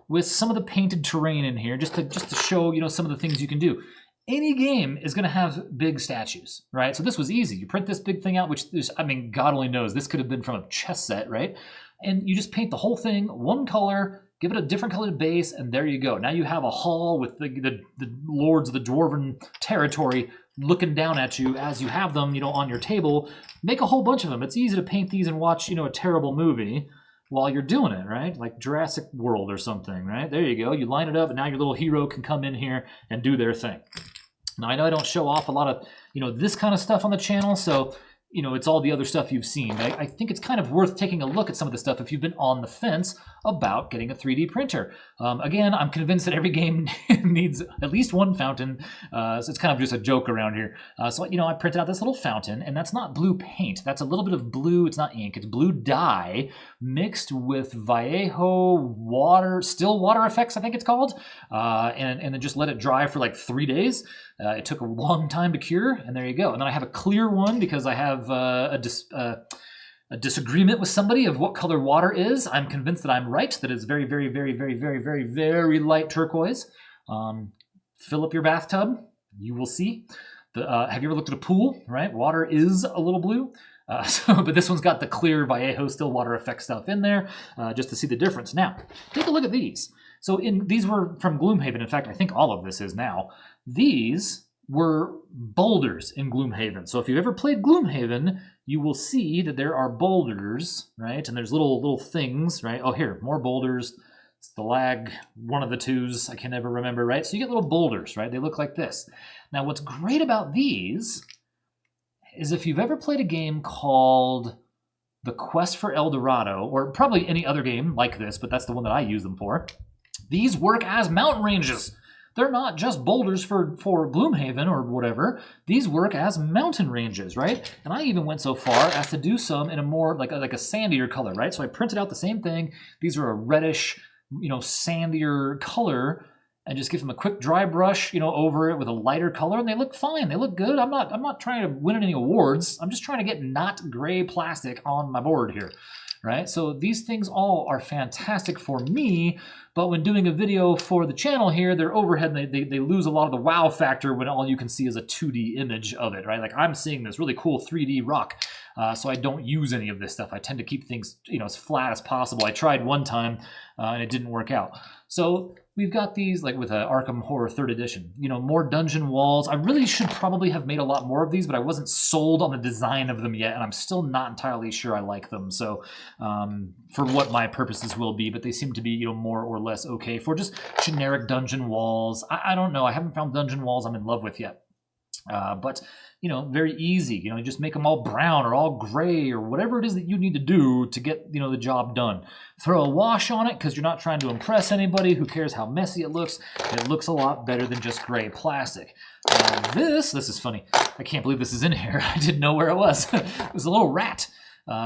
with some of the painted terrain in here, just to show, some of the things you can do. Any game is going to have big statues, right? So this was easy. You print this big thing out, which is, God only knows, this could have been from a chess set, right? And you just paint the whole thing one color, give it a different colored base, and there you go. Now you have a hall with the lords of the dwarven territory looking down at you as you have them, on your table. Make a whole bunch of them. It's easy to paint these and watch, a terrible movie while you're doing it, right? Like Jurassic World or something, right? There you go. You line it up, and now your little hero can come in here and do their thing. Now, I know I don't show off a lot of, this kind of stuff on the channel, so it's all the other stuff you've seen. I think it's kind of worth taking a look at some of the stuff if you've been on the fence about getting a 3D printer. Again, I'm convinced that every game needs at least one fountain, so it's kind of just a joke around here. So I printed out this little fountain, and that's not blue paint. That's a little bit of blue, it's not ink, it's blue dye mixed with Vallejo water, still water effects, I think it's called, and then just let it dry for like 3 days. It took a long time to cure, and there you go. And then I have a clear one because I have a disagreement with somebody of what color water is. I'm convinced that I'm right, that it's very, very, very, very, very, very, very light turquoise. Fill up your bathtub, you will see. Have you ever looked at a pool, right? Water is a little blue. But this one's got the clear Vallejo still water effect stuff in there, just to see the difference. Now, take a look at these. So these were from Gloomhaven. In fact, I think all of this is now. These were boulders in Gloomhaven. So if you've ever played Gloomhaven, you will see that there are boulders, right? And there's little things, right? Oh, here, more boulders. Stalag, one of the twos, I can never remember, right? So you get little boulders, right? They look like this. Now, what's great about these is if you've ever played a game called The Quest for El Dorado, or probably any other game like this, but that's the one that I use them for, these work as mountain ranges. They're not just boulders for Gloomhaven or whatever. These work as mountain ranges, right? And I even went so far as to do some in a more like a sandier color, right? So I printed out the same thing. These are a reddish, sandier color, and just give them a quick dry brush, over it with a lighter color, and they look fine. They look good. I'm not trying to win any awards. I'm just trying to get not gray plastic on my board here, right? So these things all are fantastic for me, but when doing a video for the channel here, they're overhead and they lose a lot of the wow factor when all you can see is a 2D image of it, right? Like I'm seeing this really cool 3D rock, so I don't use any of this stuff. I tend to keep things, as flat as possible. I tried one time and it didn't work out. So we've got these like with Arkham Horror 3rd Edition, more dungeon walls. I really should probably have made a lot more of these, but I wasn't sold on the design of them yet, and I'm still not entirely sure I like them. So for what my purposes will be, but they seem to be, more or less okay for just generic dungeon walls. I don't know. I haven't found dungeon walls I'm in love with yet. But very easy. You just make them all brown or all gray or whatever it is that you need to do to get, the job done. Throw a wash on it because you're not trying to impress anybody. Who cares how messy it looks? It looks a lot better than just gray plastic. This is funny. I can't believe this is in here. I didn't know where it was. It was a little rat.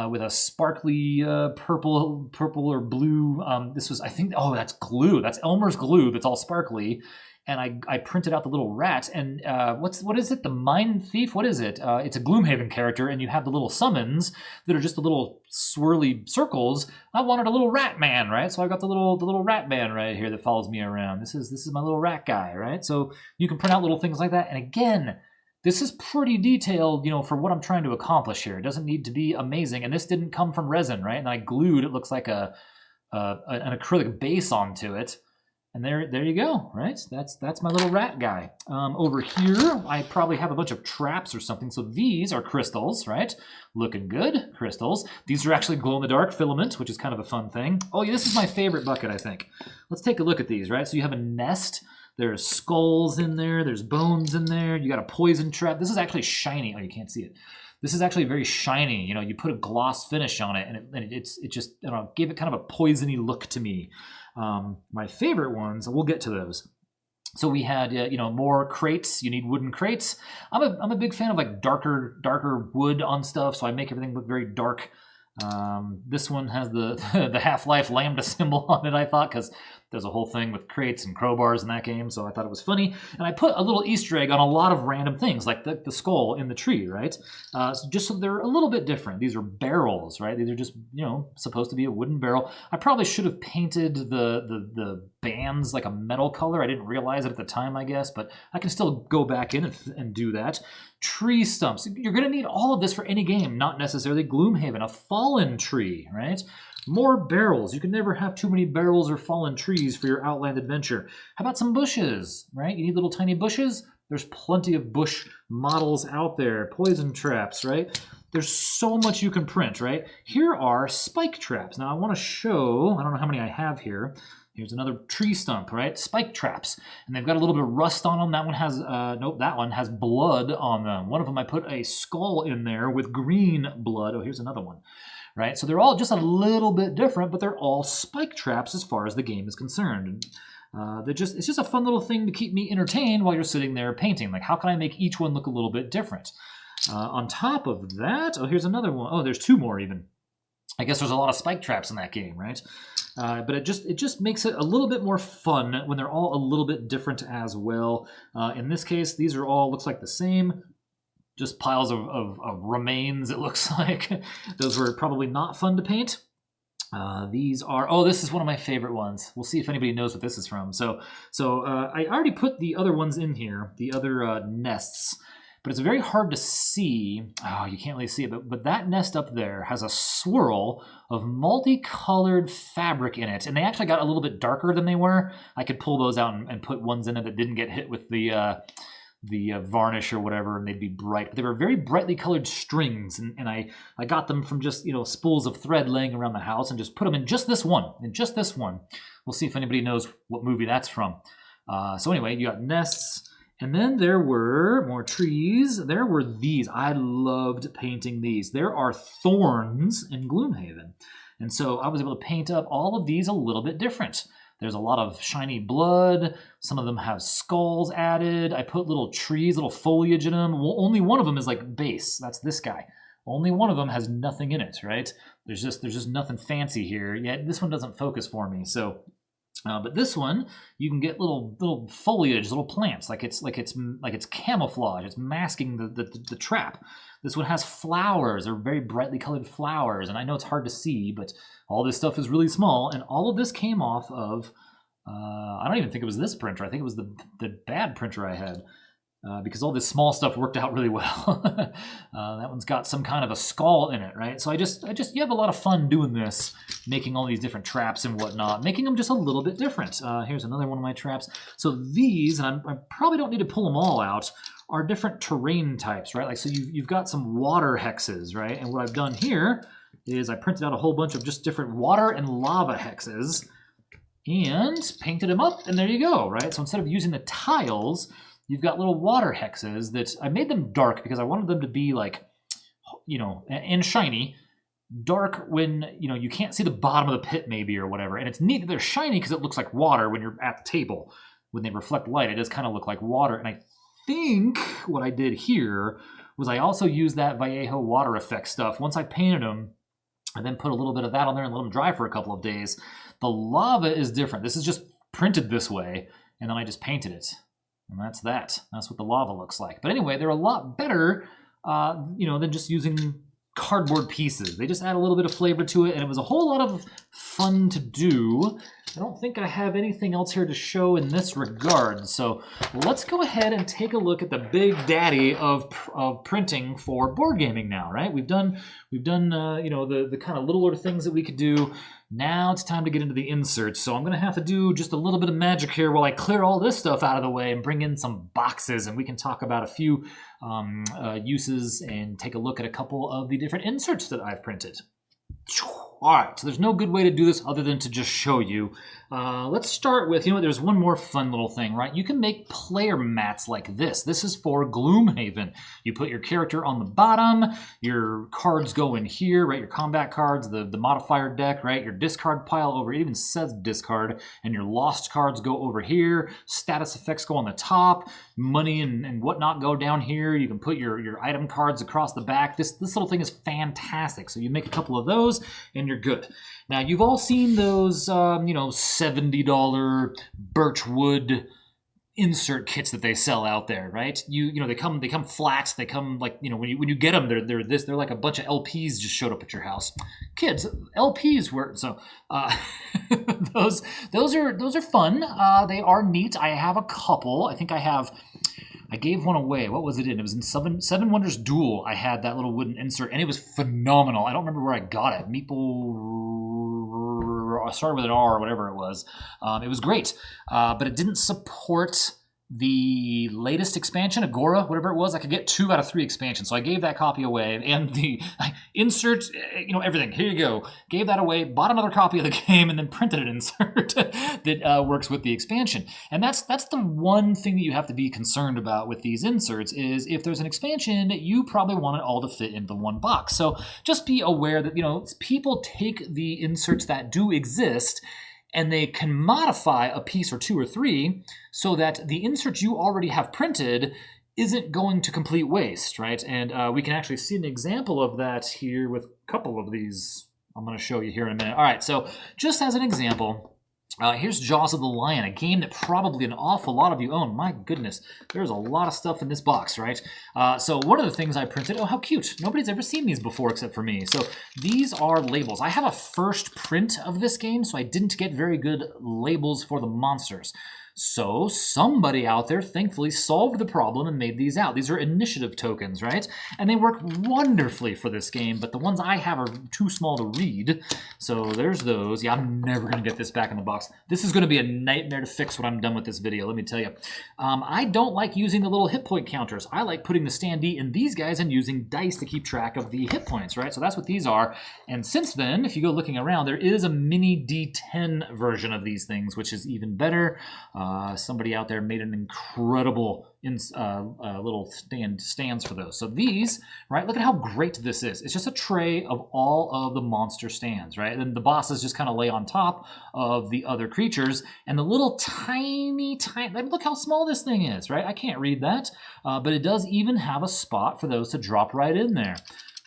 With a sparkly purple or blue. This was, I think, oh, that's glue. That's Elmer's glue that's all sparkly. And I printed out the little rat. And what is it? The Mind Thief? What is it? It's a Gloomhaven character, and you have the little summons that are just the little swirly circles. I wanted a little rat man, right? So I got the little rat man right here that follows me around. This is my little rat guy, right? So you can print out little things like that. And again, this is pretty detailed, for what I'm trying to accomplish here. It doesn't need to be amazing. And this didn't come from resin, right? And I glued, it looks like an acrylic base onto it. And there you go, right? That's my little rat guy. Over here, I probably have a bunch of traps or something. So these are crystals, right? Looking good, crystals. These are actually glow-in-the-dark filament, which is kind of a fun thing. Oh, yeah, this is my favorite bucket, I think. Let's take a look at these, right? So you have a nest. There's skulls in there. There's bones in there. You got a poison trap. This is actually shiny. Oh, you can't see it. This is actually very shiny. You put a gloss finish on it, and it just, gave it kind of a poisony look to me. My favorite ones, we'll get to those. So we had, you know, more crates. You need wooden crates. I'm a big fan of like darker wood on stuff, so I make everything look very dark. This one has the the Half-Life Lambda symbol on it, I thought, because there's a whole thing with crates and crowbars in that game, so I thought it was funny. And I put a little Easter egg on a lot of random things, like the skull in the tree, right? So just so they're a little bit different. These are barrels, right? These are just, you know, supposed to be a wooden barrel. I probably should have painted the bands like a metal color. I didn't realize it at the time, I guess, but I can still go back in and do that. Tree stumps. You're going to need all of this for any game, not necessarily Gloomhaven. A fallen tree, right? More barrels. You can never have too many barrels or fallen trees for your Outland adventure. How about some bushes, right? You need little tiny bushes. There's plenty of bush models out there. Poison traps, right? There's so much you can print, right? Here are spike traps. Now I want to show, I don't know how many I have here. Here's another tree stump, right? Spike traps. And they've got a little bit of rust on them. That one has, nope, that one has blood on them. One of them I put a skull in there with green blood. Oh, here's another one. Right, so they're all just a little bit different, but they're all spike traps as far as the game is concerned. It's just a fun little thing to keep me entertained while you're sitting there painting. Like, how can I make each one look a little bit different? On top of that, oh, here's another one. Oh, there's two more even. I guess there's a lot of spike traps in that game, right? But it just makes it a little bit more fun when they're all a little bit different as well. In this case, these are all looks like the same. Just piles of remains, it looks like. Those were probably not fun to paint. These are, oh, this is one of my favorite ones. We'll see if anybody knows what this is from. So I already put the other ones in here, the other nests, but it's very hard to see. Oh, you can't really see it, but that nest up there has a swirl of multicolored fabric in it, and they actually got a little bit darker than they were. I could pull those out and put ones in it that didn't get hit with the varnish or whatever, and they'd be bright. But they were very brightly colored strings, and I got them from just, you know, spools of thread laying around the house and just put them in just this one. We'll see if anybody knows what movie that's from. So anyway, you got nests, and then there were more trees. There were these. I loved painting these. There are thorns in Gloomhaven, and so I was able to paint up all of these a little bit different. There's a lot of shiny blood. Some of them have skulls added. I put little trees, little foliage in them. Well, only one of them is like base. That's this guy. Only one of them has nothing in it, right? There's just nothing fancy here. Yeah, this one doesn't focus for me. So, but this one, you can get little foliage, little plants, like it's camouflage. It's masking the trap. This one has flowers. They're very brightly colored flowers, and I know it's hard to see, but all this stuff is really small, and all of this came off of, I don't even think it was this printer. I think it was the bad printer I had, because all this small stuff worked out really well. That one's got some kind of a skull in it, right? So you have a lot of fun doing this, making all these different traps and whatnot, making them just a little bit different. Here's another one of my traps. So these, and I probably don't need to pull them all out, are different terrain types, right? Like, so you've got some water hexes, right? And what I've done here is I printed out a whole bunch of just different water and lava hexes and painted them up, and there you go, right? So instead of using the tiles, you've got little water hexes that I made them dark because I wanted them to be like, you know, and shiny. Dark when, you know, you can't see the bottom of the pit maybe or whatever. And it's neat that they're shiny because it looks like water when you're at the table. When they reflect light, it does kind of look like water. And I think what I did here was I also used that Vallejo water effect stuff. Once I painted them, I then put a little bit of that on there and let them dry for a couple of days. The lava is different. This is just printed this way, and then I just painted it. And that's that. That's what the lava looks like. But anyway, they're a lot better, you know, than just using cardboard pieces. They just add a little bit of flavor to it, and it was a whole lot of fun to do. I don't think I have anything else here to show in this regard, so let's go ahead and take a look at the big daddy of printing for board gaming now, right? We've done you know, the kind of littler things that we could do. Now it's time to get into the inserts, so I'm going to have to do just a little bit of magic here while I clear all this stuff out of the way and bring in some boxes, and we can talk about a few uses and take a look at a couple of the different inserts that I've printed. All right, so there's no good way to do this other than to just show you. Let's start with, there's one more fun little thing, right? You can make player mats like this. This is for Gloomhaven. You put your character on the bottom, your cards go in here, right? Your combat cards, the modifier deck, right? Your discard pile over, it even says discard, and your lost cards go over here. Status effects go on the top, money and whatnot go down here. You can put your item cards across the back. This little thing is fantastic. So you make a couple of those, and you're good. Now, you've all seen those, $70 birchwood insert kits that they sell out there, right? They come flat. They come like, when you get them, they're like a bunch of LPs just showed up at your house. Kids, LPs were so those are fun. They are neat. I have a couple. I think I gave one away. What was it in? It was in Seven Wonders Duel. I had that little wooden insert, and it was phenomenal. I don't remember where I got it. I started with an R or whatever it was. It was great, but it didn't support the latest expansion, Agora, whatever it was. I could get 2 out of 3 expansions, so I gave that copy away. And the insert, everything. Here you go. Gave that away, bought another copy of the game, and then printed an insert that works with the expansion. And that's the one thing that you have to be concerned about with these inserts is if there's an expansion, you probably want it all to fit into one box. So just be aware that, people take the inserts that do exist and they can modify a piece or 2 or 3 so that the insert you already have printed isn't going to complete waste, right? And we can actually see an example of that here with a couple of these I'm going to show you here in a minute. All right, so just as an example, here's Jaws of the Lion, a game that probably an awful lot of you own. My goodness, there's a lot of stuff in this box, right? So one of the things I printed, oh, how cute. Nobody's ever seen these before except for me. So these are labels. I have a first print of this game, so I didn't get very good labels for the monsters. So somebody out there thankfully solved the problem and made these out. These are initiative tokens, right? And they work wonderfully for this game, but the ones I have are too small to read. So there's those. Yeah, I'm never going to get this back in the box. This is going to be a nightmare to fix when I'm done with this video, let me tell you. I don't like using the little hit point counters. I like putting the standee in these guys and using dice to keep track of the hit points, right? So that's what these are. And since then, if you go looking around, there is a mini D10 version of these things, which is even better. Somebody out there made an incredible little stands for those. So these, right, look at how great this is. It's just a tray of all of the monster stands, right? And the bosses just kind of lay on top of the other creatures. And the little tiny, look how small this thing is, right? I can't read that, but it does even have a spot for those to drop right in there.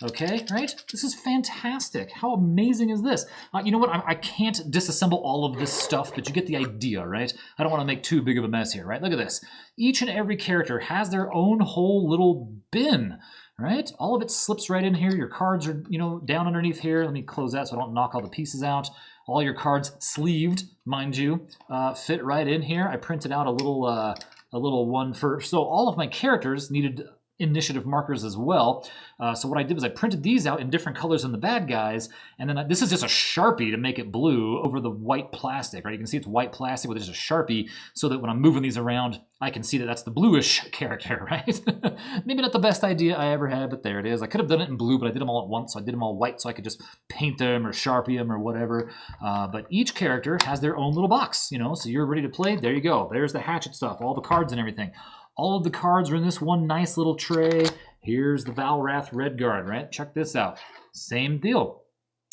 Okay, right? This is fantastic. How amazing is this? You know what? I can't disassemble all of this stuff, but you get the idea, right? I don't want to make too big of a mess here, right? Look at this. Each and every character has their own whole little bin, right? All of it slips right in here. Your cards are, down underneath here. Let me close that so I don't knock all the pieces out. All your cards sleeved, mind you, fit right in here. I printed out a little one for, so all of my characters needed initiative markers as well. So what I did was I printed these out in different colors than the bad guys, and then this is just a Sharpie to make it blue over the white plastic, right? You can see it's white plastic with just a Sharpie so that when I'm moving these around, I can see that that's the bluish character, right? Maybe not the best idea I ever had, but there it is. I could have done it in blue, but I did them all at once, so I did them all white so I could just paint them or Sharpie them or whatever. But each character has their own little box, so you're ready to play. There you go. There's the hatchet stuff, all the cards and everything. All of the cards are in this one nice little tray. Here's the Valrath Redguard, right? Check this out. Same deal.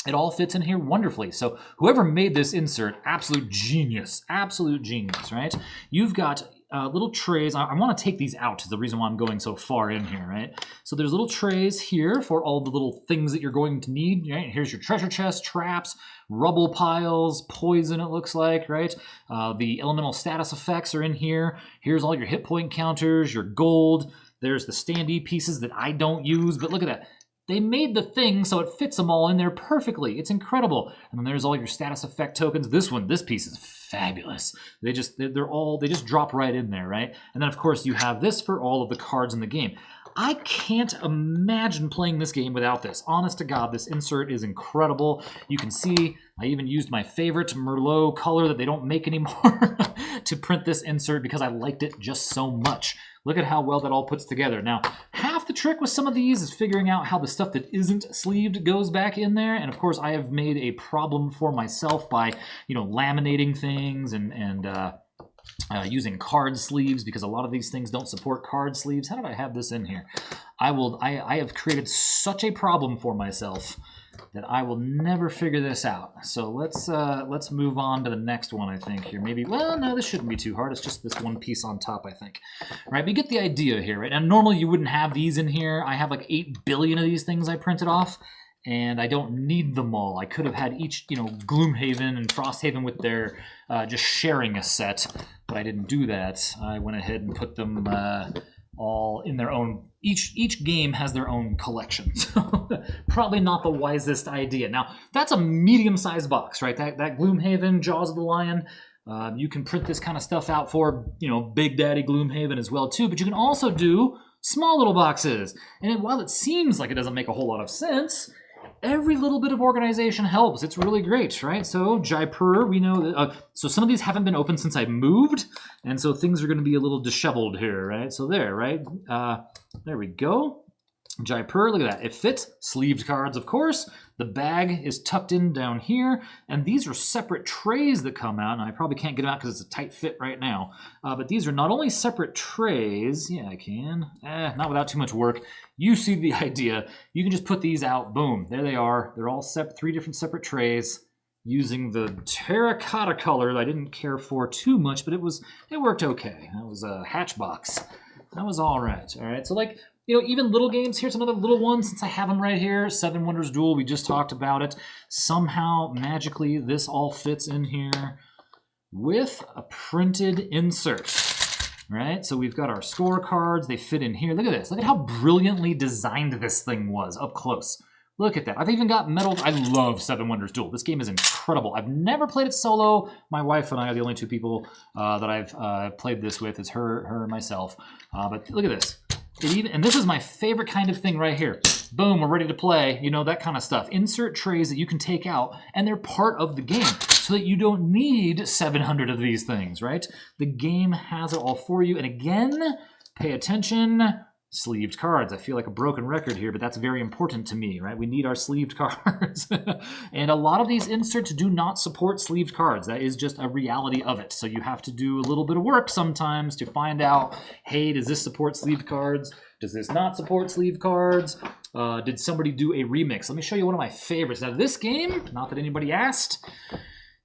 It all fits in here wonderfully. So whoever made this insert, absolute genius, right? You've got little trays. I want to take these out is the reason why I'm going so far in here, right? So there's little trays here for all the little things that you're going to need, right? Here's your treasure chest, traps, rubble piles, poison it looks like, right? The elemental status effects are in here. Here's all your hit point counters, your gold. There's the standee pieces that I don't use, but look at that. They made the thing so it fits them all in there perfectly. It's incredible. And then there's all your status effect tokens. This piece is fabulous. They just drop right in there, right? And then of course you have this for all of the cards in the game. I can't imagine playing this game without this. Honest to God, this insert is incredible. You can see I even used my favorite Merlot color that they don't make anymore to print this insert because I liked it just so much. Look at how well that all puts together. Now, half the the trick with some of these is figuring out how the stuff that isn't sleeved goes back in there. And of course, I have made a problem for myself by, laminating things and using card sleeves, because a lot of these things don't support card sleeves. How did I have this in here? I have created such a problem for myself that I will never figure this out. So let's move on to the next one, I think, here. Maybe, well, no, this shouldn't be too hard. It's just this one piece on top, I think. Right, but you get the idea here, right? And normally you wouldn't have these in here. I have like 8 billion of these things I printed off, and I don't need them all. I could have had each, Gloomhaven and Frosthaven with their just sharing a set, but I didn't do that. I went ahead and put them all in their own. Each game has their own collection, so probably not the wisest idea. Now, that's a medium-sized box, right? That Gloomhaven, Jaws of the Lion, you can print this kind of stuff out for, Big Daddy Gloomhaven as well, too, but you can also do small little boxes. And while it seems like it doesn't make a whole lot of sense, every little bit of organization helps. It's really great, right? So Jaipur, we know that. So some of these haven't been opened since I moved, and so things are going to be a little disheveled here, right? So there, right? There we go. Jaipur, look at that. It fits. Sleeved cards, of course. The bag is tucked in down here, and these are separate trays that come out, and I probably can't get them out because it's a tight fit right now. But these are not only separate trays. Yeah, I can. Not without too much work. You see the idea. You can just put these out. Boom. There they are. They're all 3 different separate trays using the terracotta color that I didn't care for too much, but it worked okay. That was a Hatchbox. That was all right. All right. So like, even little games, here's another little one since I have them right here. Seven Wonders Duel, we just talked about it. Somehow, magically, this all fits in here with a printed insert, right? So we've got our scorecards. They fit in here. Look at this. Look at how brilliantly designed this thing was up close. Look at that. I've even got medals. I love Seven Wonders Duel. This game is incredible. I've never played it solo. My wife and I are the only 2 people that I've played this with. It's her and myself. But look at this. And this is my favorite kind of thing right here. Boom, we're ready to play, that kind of stuff. Insert trays that you can take out, and they're part of the game, so that you don't need 700 of these things, right? The game has it all for you. And again, pay attention. Sleeved cards. I feel like a broken record here, but that's very important to me, right? We need our sleeved cards. And a lot of these inserts do not support sleeved cards. That is just a reality of it. So you have to do a little bit of work sometimes to find out, hey, does this support sleeved cards? Does this not support sleeved cards? Did somebody do a remix? Let me show you one of my favorites. Now this game, not that anybody asked,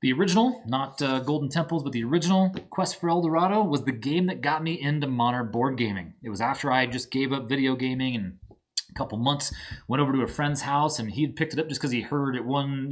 the original, not Golden Temples, but the original, Quest for El Dorado, was the game that got me into modern board gaming. It was after I just gave up video gaming and a couple months, went over to a friend's house, and he had picked it up just because he heard it won,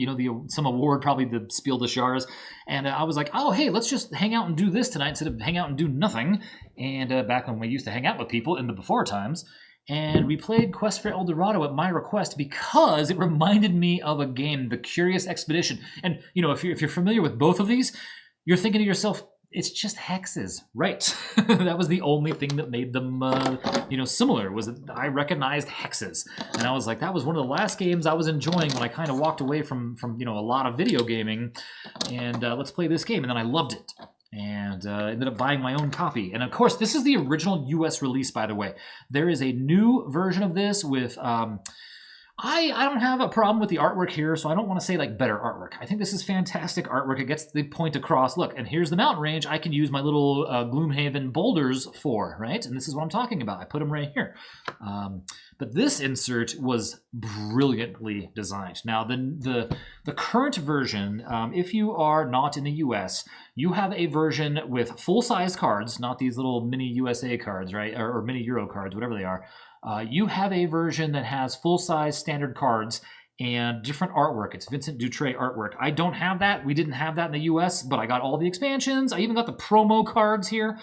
some award, probably the Spiel des Jahres. And I was like, oh, hey, let's just hang out and do this tonight instead of hang out and do nothing. And back when we used to hang out with people in the before times. And we played Quest for El Dorado at my request because it reminded me of a game, The Curious Expedition. And, if you're familiar with both of these, you're thinking to yourself, it's just hexes, right? That was the only thing that made them, similar, was that I recognized hexes. And I was like, that was one of the last games I was enjoying when I kind of walked away from a lot of video gaming. And let's play this game. And then I loved it. And ended up buying my own copy. And of course, this is the original US release, by the way. There is a new version of this with, I don't have a problem with the artwork here, so I don't want to say like better artwork. I think this is fantastic artwork. It gets the point across. Look, and here's the mountain range I can use my little Gloomhaven boulders for, right? And this is what I'm talking about. I put them right here. But this insert was brilliantly designed. Now, the current version, if you are not in the US, you have a version with full-size cards, not these little mini USA cards, right? Or mini Euro cards, whatever they are. You have a version that has full-size standard cards and different artwork. It's Vincent Dutrait artwork. I don't have that. We didn't have that in the US, but I got all the expansions. I even got the promo cards here.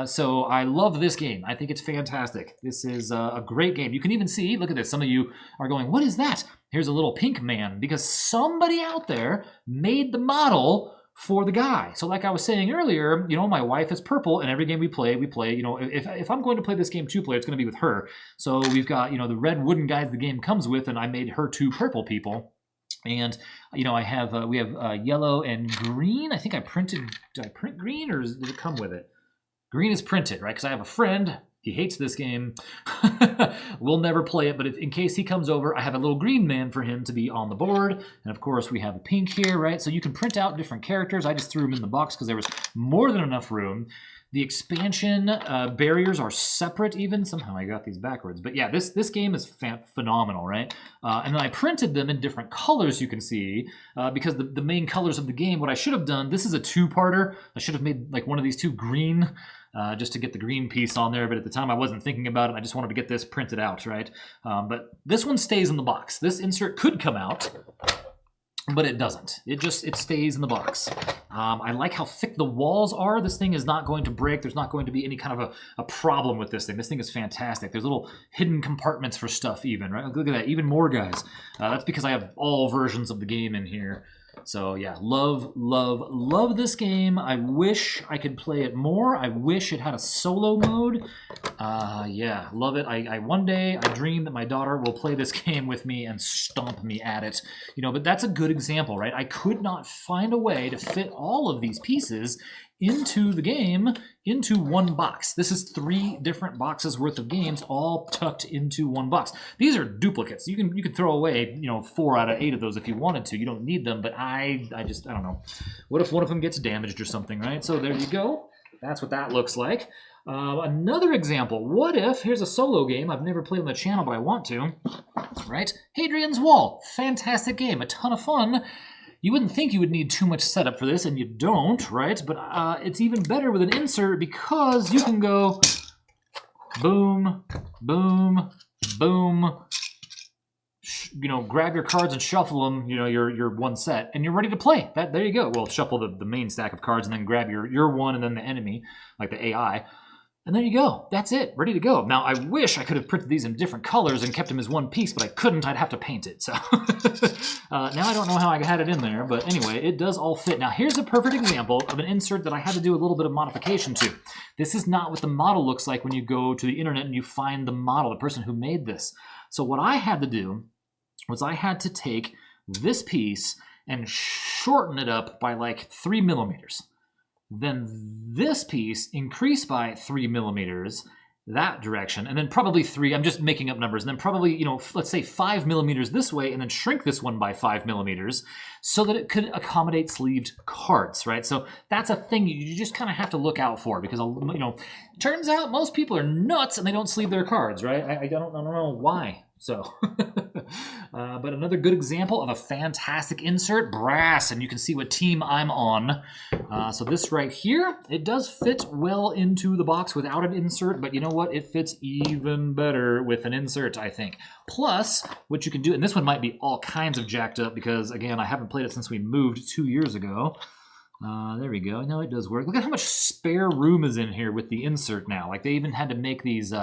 So I love this game. I think it's fantastic. This is a great game. You can even see, look at this. Some of you are going, what is that? Here's a little pink man, because somebody out there made the model for the guy. So like I was saying earlier, my wife is purple, and every game we play, if I'm going to play this game 2-player, it's going to be with her. So we've got, the red wooden guys the game comes with, and I made her 2 purple people. And, we have yellow and green. I think did I print green, or did it come with it? Green is printed, right? Because I have a friend, He hates this game. We'll never play it, but in case he comes over, I have a little green man for him to be on the board. And of course, we have a pink here, right? So you can print out different characters. I just threw them in the box because there was more than enough room. The expansion barriers are separate even. Somehow I got these backwards. But yeah, this game is phenomenal, right? And then I printed them in different colors, you can see, because the main colors of the game, what I should have done, this is a two-parter. I should have made like one of these two green, just to get the green piece on there, but at the time I wasn't thinking about it. I just wanted to get this printed out, right? But this one stays in the box. This insert could come out, but it doesn't. It stays in the box. I like how thick the walls are. This thing is not going to break. There's not going to be any kind of a problem with this thing. This thing is fantastic. There's little hidden compartments for stuff even, right? Look at that, even more guys. That's because I have all versions of the game in here. So yeah, love this game. I wish I could play it more. I wish it had a solo mode. Yeah, love it. One day I dream that my daughter will play this game with me and stomp me at it. You know, but that's a good example, right? I could not find a way to fit all of these pieces into the game into one box. This is 3 different boxes worth of games all tucked into one box. These are duplicates. You can throw away, you know, 4 out of 8 of those if you wanted to. You don't need them, but I don't know. What if one of them gets damaged or something, right? So there you go. That's what that looks like. Another example, what if, here's a solo game, I've never played on the channel, but I want to, right? Hadrian's Wall, fantastic game, a ton of fun. You wouldn't think you would need too much setup for this, and you don't, right? But it's even better with an insert because you can go boom, boom, boom, you know, grab your cards and shuffle them, you know, your one set, and you're ready to play. There you go. Well, shuffle the main stack of cards and then grab your one and then the enemy, like the AI. And there you go. That's it. Ready to go. Now, I wish I could have printed these in different colors and kept them as one piece, but I couldn't. I'd have to paint it. So now I don't know how I had it in there, but anyway, it does all fit. Now, here's a perfect example of an insert that I had to do a little bit of modification to. This is not what the model looks like when you go to the internet and you find the model, the person who made this. So what I had to do was I had to take this piece and shorten it up by like 3 millimeters. Then this piece increase by 3 millimeters that direction, and then probably 3, I'm just making up numbers, and then probably, you know, let's say 5 millimeters this way, and then shrink this one by 5 millimeters so that it could accommodate sleeved cards, right? So that's a thing you just kind of have to look out for, because, you know, turns out most people are nuts and they don't sleeve their cards, right? I don't know why. So, but another good example of a fantastic insert, brass, and you can see what team I'm on. So this right here, it does fit well into the box without an insert, but you know what? It fits even better with an insert, I think. Plus, what you can do, and this one might be all kinds of jacked up because, again, I haven't played it since we moved 2 years ago. There we go. No, it does work. Look at how much spare room is in here with the insert now. Like, they even had to make these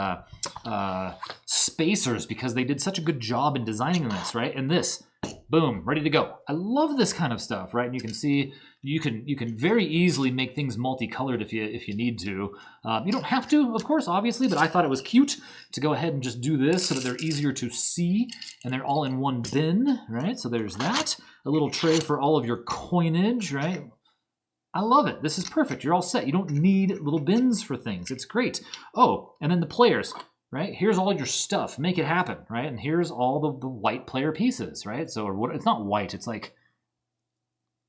spacers because they did such a good job in designing this, right? And this, boom, ready to go. I love this kind of stuff, right? And you can see you can very easily make things multicolored if you need to. You don't have to, of course, obviously, but I thought it was cute to go ahead and just do this so that they're easier to see and they're all in one bin, right? So there's that. A little tray for all of your coinage, right? I love it. This is perfect. You're all set. You don't need little bins for things. It's great. Oh, and then the players, right? Here's all your stuff. Make it happen, right? And here's all the white player pieces, right? So it's not white. It's like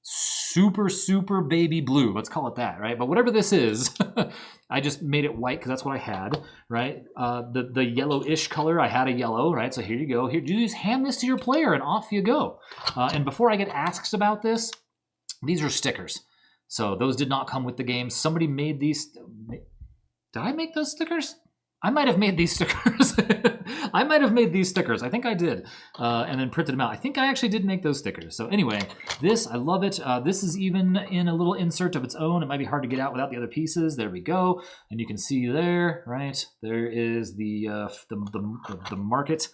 super, super baby blue. Let's call it that, right? But whatever this is, I just made it white because that's what I had, right? The yellowish color, I had a yellow, right? So here you go. Here, you just hand this to your player and off you go. And before I get asked about this, these are stickers. So those did not come with the game. Somebody made these. Did I make those stickers? I might have made these stickers. I might have made these stickers. I think I did. And then printed them out. I think I actually did make those stickers. So anyway, this, I love it. This is even in a little insert of its own. It might be hard to get out without the other pieces. There we go. And you can see there, right? There is the market.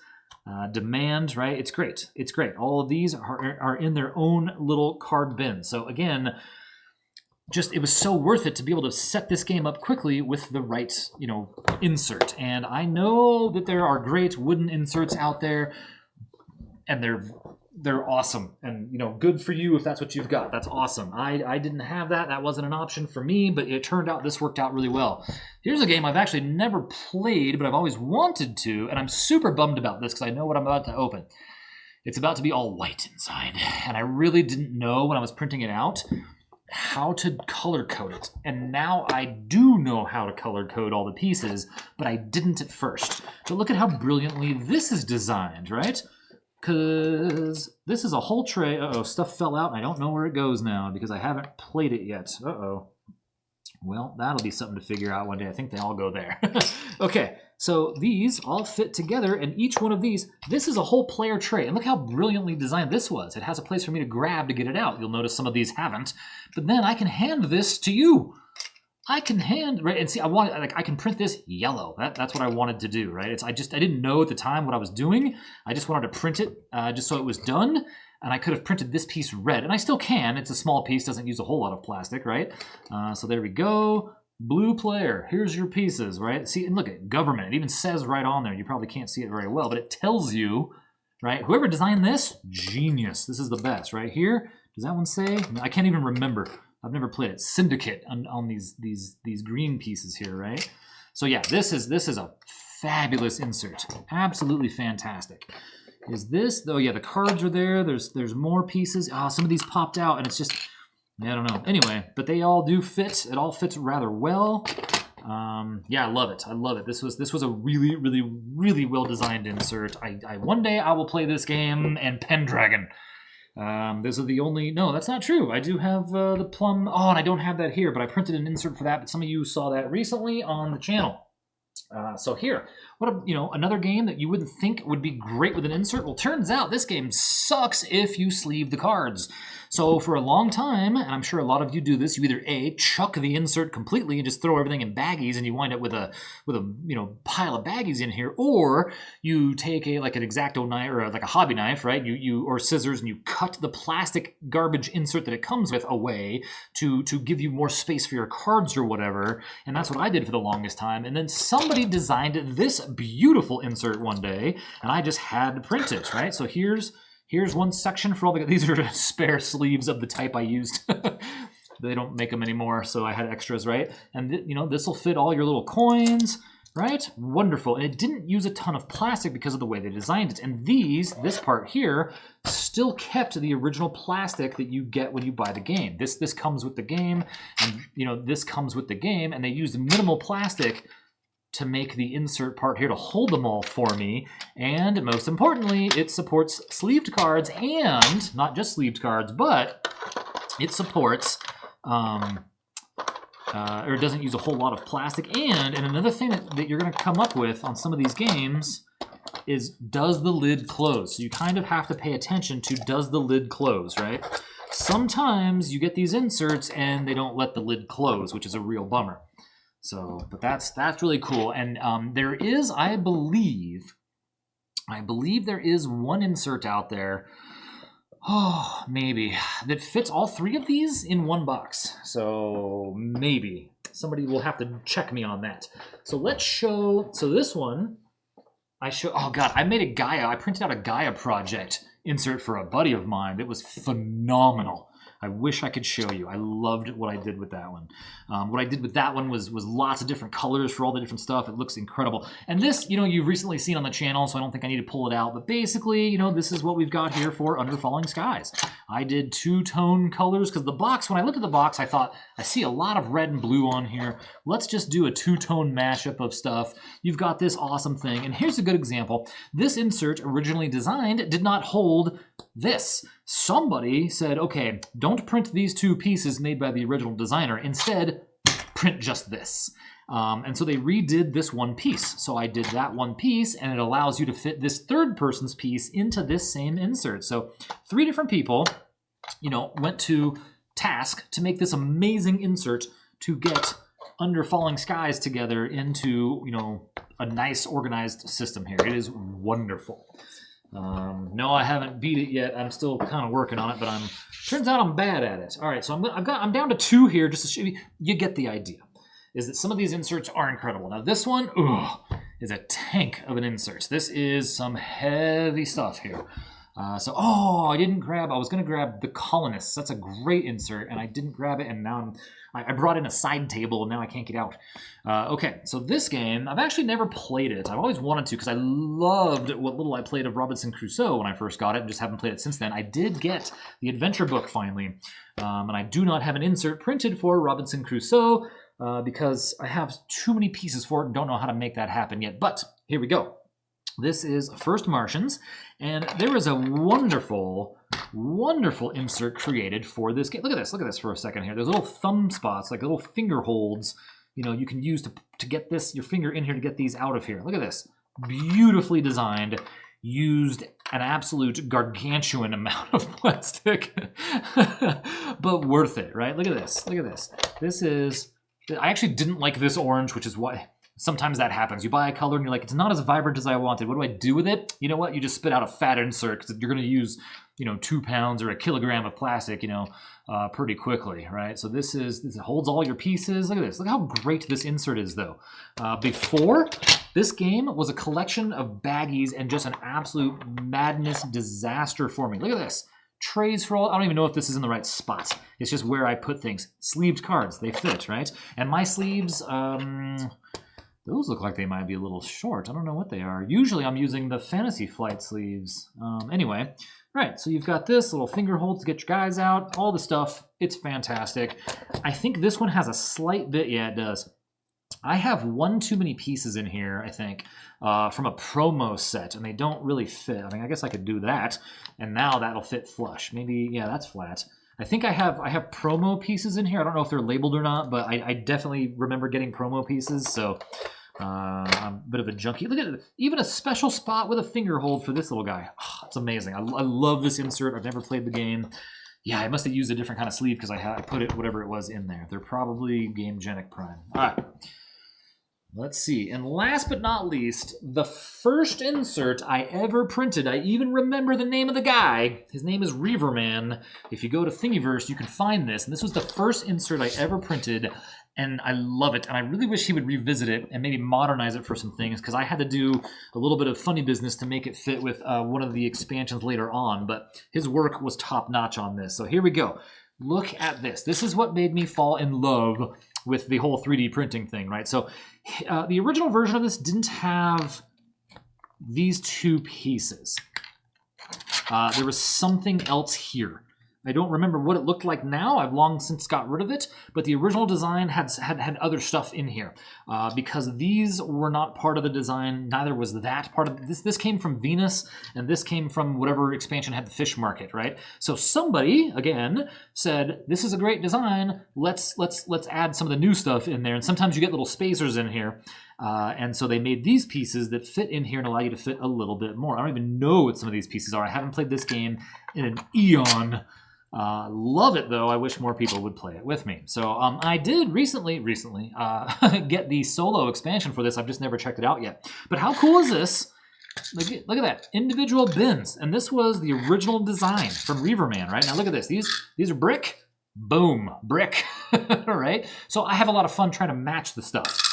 Demand, right? It's great. It's great. All of these are in their own little card bin. So again, just, it was so worth it to be able to set this game up quickly with the right, you know, insert. And I know that there are great wooden inserts out there, and they're they're awesome, and good for you if that's what you've got. That's awesome. I didn't have that. That wasn't an option for me, but it turned out this worked out really well. Here's a game I've actually never played, but I've always wanted to, and I'm super bummed about this because I know what I'm about to open. It's about to be all white inside, and I really didn't know when I was printing it out how to color code it. And now I do know how to color code all the pieces, but I didn't at first. So look at how brilliantly this is designed, right? Because this is a whole tray. Uh-oh, stuff fell out, and I don't know where it goes now because I haven't played it yet. Uh-oh. Well, that'll be something to figure out one day. I think they all go there. Okay, so these all fit together, and each one of these, this is a whole player tray. And look how brilliantly designed this was. It has a place for me to grab to get it out. You'll notice some of these haven't. But then I can hand this to you. I can hand, right, and see, I can print this yellow. That's what I wanted to do, right? I didn't know at the time what I was doing. I just wanted to print it just so it was done. And I could have printed this piece red, and I still can. It's a small piece, doesn't use a whole lot of plastic, right? So there we go. Blue player, here's your pieces, right? See, and look at government. It even says right on there. You probably can't see it very well, but it tells you, right? Whoever designed this, genius. This is the best, right here. Does that one say? I can't even remember. I've never played it. Syndicate on these green pieces here, right? So yeah, this is a fabulous insert. Absolutely fantastic. Is this? Oh yeah, the cards are there. There's more pieces. Some of these popped out, and it's just, I don't know. Anyway, but they all do fit. It all fits rather well. Yeah, I love it. I love it. This was a really, really, really well designed insert. One day I will play this game and Pendragon. Those are the only. No, that's not true. I do have the Plum. Oh, and I don't have that here, but I printed an insert for that. But some of you saw that recently on the channel. So here, another game that you wouldn't think would be great with an insert. Well, turns out this game sucks if you sleeve the cards. So for a long time, and I'm sure a lot of you do this, you either A, chuck the insert completely and just throw everything in baggies, and you wind up with a pile of baggies in here, or you take an X-Acto knife or like a hobby knife, right? Or scissors, and you cut the plastic garbage insert that it comes with away to give you more space for your cards or whatever. And that's what I did for the longest time. And then somebody designed this beautiful insert one day, and I just had to print it, right? So here's one section for all these are spare sleeves of the type I used. They don't make them anymore, so I had extras, right? And this will fit all your little coins, right? Wonderful. And it didn't use a ton of plastic because of the way they designed it. And this part here, still kept the original plastic that you get when you buy the game. This comes with the game, and this comes with the game, and they used minimal plastic to make the insert part here to hold them all for me. And most importantly, it supports sleeved cards, and not just sleeved cards, but it supports, or it doesn't use a whole lot of plastic. And another thing that you're gonna come up with on some of these games is, does the lid close? So you kind of have to pay attention to, does the lid close, right? Sometimes you get these inserts and they don't let the lid close, which is a real bummer. So, but that's really cool. And there is, I believe there is one insert out there, maybe, that fits all three of these in one box. So maybe somebody will have to check me on that. So let's show. So this one, oh God, I made a Gaia. I printed out a Gaia project insert for a buddy of mine. It was phenomenal. I wish I could show you. I loved what I did with that one. What I did with that one was lots of different colors for all the different stuff. It looks incredible. And this, you've recently seen on the channel, so I don't think I need to pull it out. But basically, this is what we've got here for Under Falling Skies. I did two-tone colors because the box, when I looked at the box, I thought, I see a lot of red and blue on here. Let's just do a two-tone mashup of stuff. You've got this awesome thing. And here's a good example. This insert, originally designed, did not hold this. Somebody said, okay, don't print these two pieces made by the original designer. Instead, print just this. And so they redid this one piece. So I did that one piece, and it allows you to fit this third person's piece into this same insert. So 3 different people, went to task to make this amazing insert to get Under Falling Skies together into, a nice organized system here. It is wonderful. No, I haven't beat it yet. I'm still kind of working on it, but turns out I'm bad at it. All right, so I'm down to 2 here just to show you. You get the idea. Is that some of these inserts are incredible. Now this one, is a tank of an insert. This is some heavy stuff here. Oh, I didn't grab, I was going to grab the colonists. That's a great insert, and I didn't grab it, and now I brought in a side table, and now I can't get out. Okay, so this game, I've actually never played it. I've always wanted to, because I loved what little I played of Robinson Crusoe when I first got it, and just haven't played it since then. I did get the adventure book finally, and I do not have an insert printed for Robinson Crusoe, because I have too many pieces for it and don't know how to make that happen yet. But here we go. This is First Martians, and there is a wonderful, wonderful insert created for this game. Look at this for a second here. There's little thumb spots, like little finger holds, you know, you can use to get this, your finger in here to get these out of here. Look at this. Beautifully designed, used an absolute gargantuan amount of plastic, but worth it, right? Look at this, look at this. This is, I actually didn't like this orange, which is why sometimes that happens. You buy a color and you're like, it's not as vibrant as I wanted. What do I do with it? You know what? You just spit out a fat insert because you're going to use, you know, 2 pounds or a kilogram of plastic, you know, pretty quickly, right? So this holds all your pieces. Look at this. Look how great this insert is, though. Before, this game was a collection of baggies and just an absolute madness disaster for me. Look at this. Trays for all, I don't even know if this is in the right spot. It's just where I put things. Sleeved cards, they fit, right? And my sleeves, those look like they might be a little short. I don't know what they are. Usually I'm using the Fantasy Flight sleeves. Anyway, right, so you've got this little finger hold to get your guys out, all the stuff. It's fantastic. I think this one has a slight bit, yeah, it does. I have one too many pieces in here, I think, from a promo set, and they don't really fit. I mean, I guess I could do that, and now that'll fit flush. Maybe, yeah, that's flat. I think I have promo pieces in here. I don't know if they're labeled or not, but I definitely remember getting promo pieces, so I'm a bit of a junkie. Look at it. Even a special spot with a finger hold for this little guy. Oh, it's amazing. I love this insert. I've never played the game. Yeah, I must have used a different kind of sleeve because I put it, whatever it was, in there. They're probably Gamegenic Prime. All right. Let's see, and last but not least, the first insert I ever printed, I even remember the name of the guy. His name is Reaverman. If you go to Thingiverse, you can find this, and this was the first insert I ever printed, and I love it, and I really wish he would revisit it and maybe modernize it for some things, because I had to do a little bit of funny business to make it fit with one of the expansions later on, but his work was top-notch on this. So here we go. Look at this. This is what made me fall in love with the whole 3D printing thing, right? So the original version of this didn't have these 2 pieces. There was something else here. I don't remember what it looked like now. I've long since got rid of it, but the original design had other stuff in here because these were not part of the design. Neither was that part of this. This came from Venus, and this came from whatever expansion had the fish market, right? So somebody again said, "This is a great design. Let's add some of the new stuff in there." And sometimes you get little spacers in here. And so they made these pieces that fit in here and allow you to fit a little bit more. I don't even know what some of these pieces are. I haven't played this game in an eon. Love it, though. I wish more people would play it with me. So I did recently get the solo expansion for this. I've just never checked it out yet. But how cool is this? Look at that. Individual bins. And this was the original design from Reaverman, right? Now look at this. These are brick. Boom. Brick. All right? So I have a lot of fun trying to match the stuff.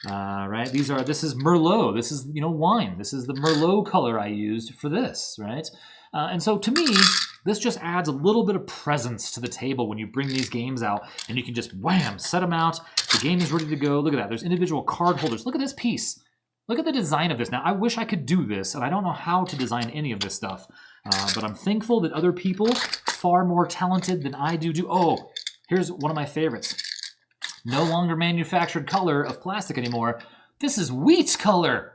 Right? This is Merlot. This is, wine. This is the Merlot color I used for this, right? And so to me, this just adds a little bit of presence to the table when you bring these games out, and you can just, wham, set them out. The game is ready to go. Look at that. There's individual card holders. Look at this piece. Look at the design of this. Now, I wish I could do this, and I don't know how to design any of this stuff, but I'm thankful that other people, far more talented than I do. Oh, here's one of my favorites. No longer manufactured color of plastic anymore. This is wheat color.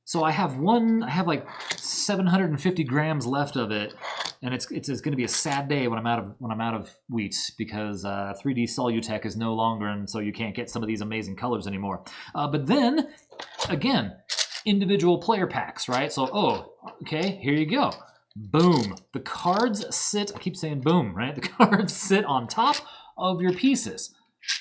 So I have like 750 grams left of it, and it's going to be a sad day when I'm out of wheat because 3D Solutech is no longer, and so you can't get some of these amazing colors anymore. But then again, individual player packs, right? So okay, here you go. Boom. The cards sit. I keep saying boom, right? The cards sit on top of your pieces.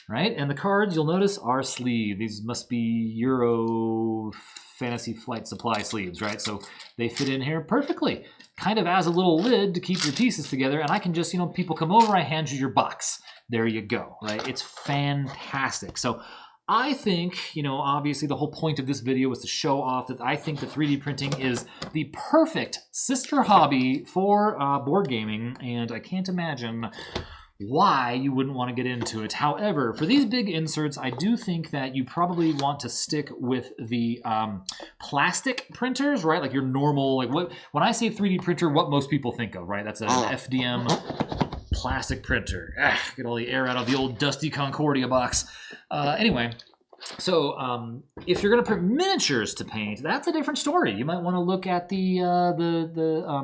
Right? And the cards, you'll notice, are sleeved. These must be Euro Fantasy Flight Supply sleeves, right? So they fit in here perfectly. Kind of as a little lid to keep your pieces together. And I can just, people come over, I hand you your box. There you go, right? It's fantastic. So I think, you know, obviously the whole point of this video was to show off that I think that 3D printing is the perfect sister hobby for board gaming, and I can't imagine why you wouldn't want to get into it. However, for these big inserts, I do think that you probably want to stick with the plastic printers, right? Like your normal, like when I say 3D printer, what most people think of, right? That's an FDM plastic printer. Get all the air out of the old dusty Concordia box. Anyway, so if you're going to print miniatures to paint, that's a different story. You might want to look at the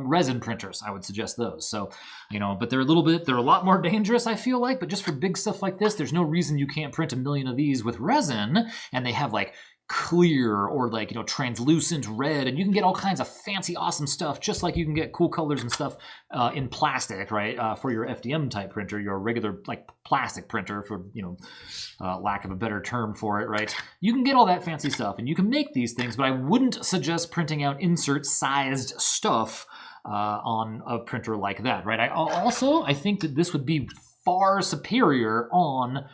resin printers. I would suggest those. So, you know, but they're a lot more dangerous, I feel like. But just for big stuff like this, there's no reason you can't print 1 million of these with resin, and they have like clear or like, you know, translucent red, and you can get all kinds of fancy awesome stuff, just like you can get cool colors and stuff in plastic, right? For your FDM type printer, your regular like plastic printer, for, you know, lack of a better term for it, right? You can get all that fancy stuff and you can make these things, but I wouldn't suggest printing out insert sized stuff on a printer like that, right? I think that this would be far superior on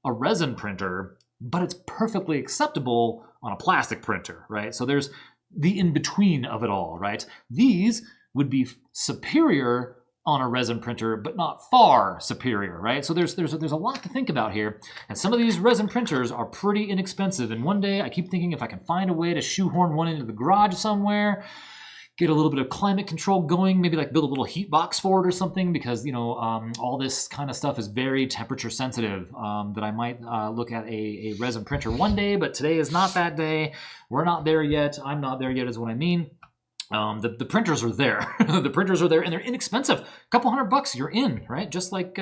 a resin printer, but it's perfectly acceptable on a plastic printer, right? So there's the in-between of it all, right? These would be superior on a resin printer, but not far superior, right? So there's a lot to think about here. And some of these resin printers are pretty inexpensive. And one day I keep thinking if I can find a way to shoehorn one into the garage somewhere, get a little bit of climate control going, maybe like build a little heat box for it or something, because, you know, all this kind of stuff is very temperature sensitive, that I might look at a resin printer one day, but today is not that day. We're not there yet. I'm not there yet is what I mean. The printers are there. The printers are there, and they're inexpensive. A couple $100, you're in, right? Just like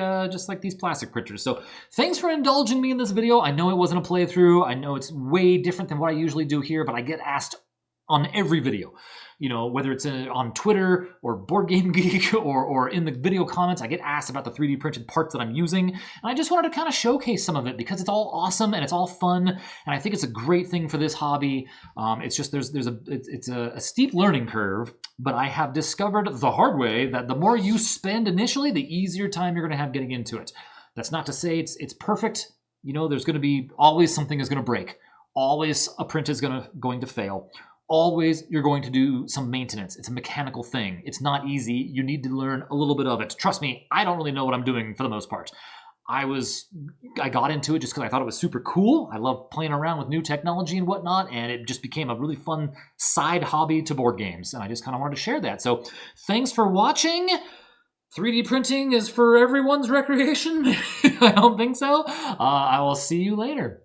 these plastic printers. So thanks for indulging me in this video. I know it wasn't a playthrough. I know it's way different than what I usually do here, but I get asked on every video, you know, whether it's on Twitter or Board Game Geek or in the video comments, I get asked about the 3D printed parts that I'm using. And I just wanted to kind of showcase some of it because it's all awesome and it's all fun. And I think it's a great thing for this hobby. It's just, it's a steep learning curve, but I have discovered the hard way that the more you spend initially, the easier time you're going to have getting into it. That's not to say it's perfect. You know, there's going to be always something is going to break. Always a print is going to fail. Always you're going to do some maintenance. It's a mechanical thing. It's not easy. You need to learn a little bit of it. Trust me, I don't really know what I'm doing for the most part. I got into it just because I thought it was super cool. I love playing around with new technology and whatnot, and it just became a really fun side hobby to board games, and I just kind of wanted to share that. So thanks for watching. 3D printing is for everyone's recreation? I don't think so. I will see you later.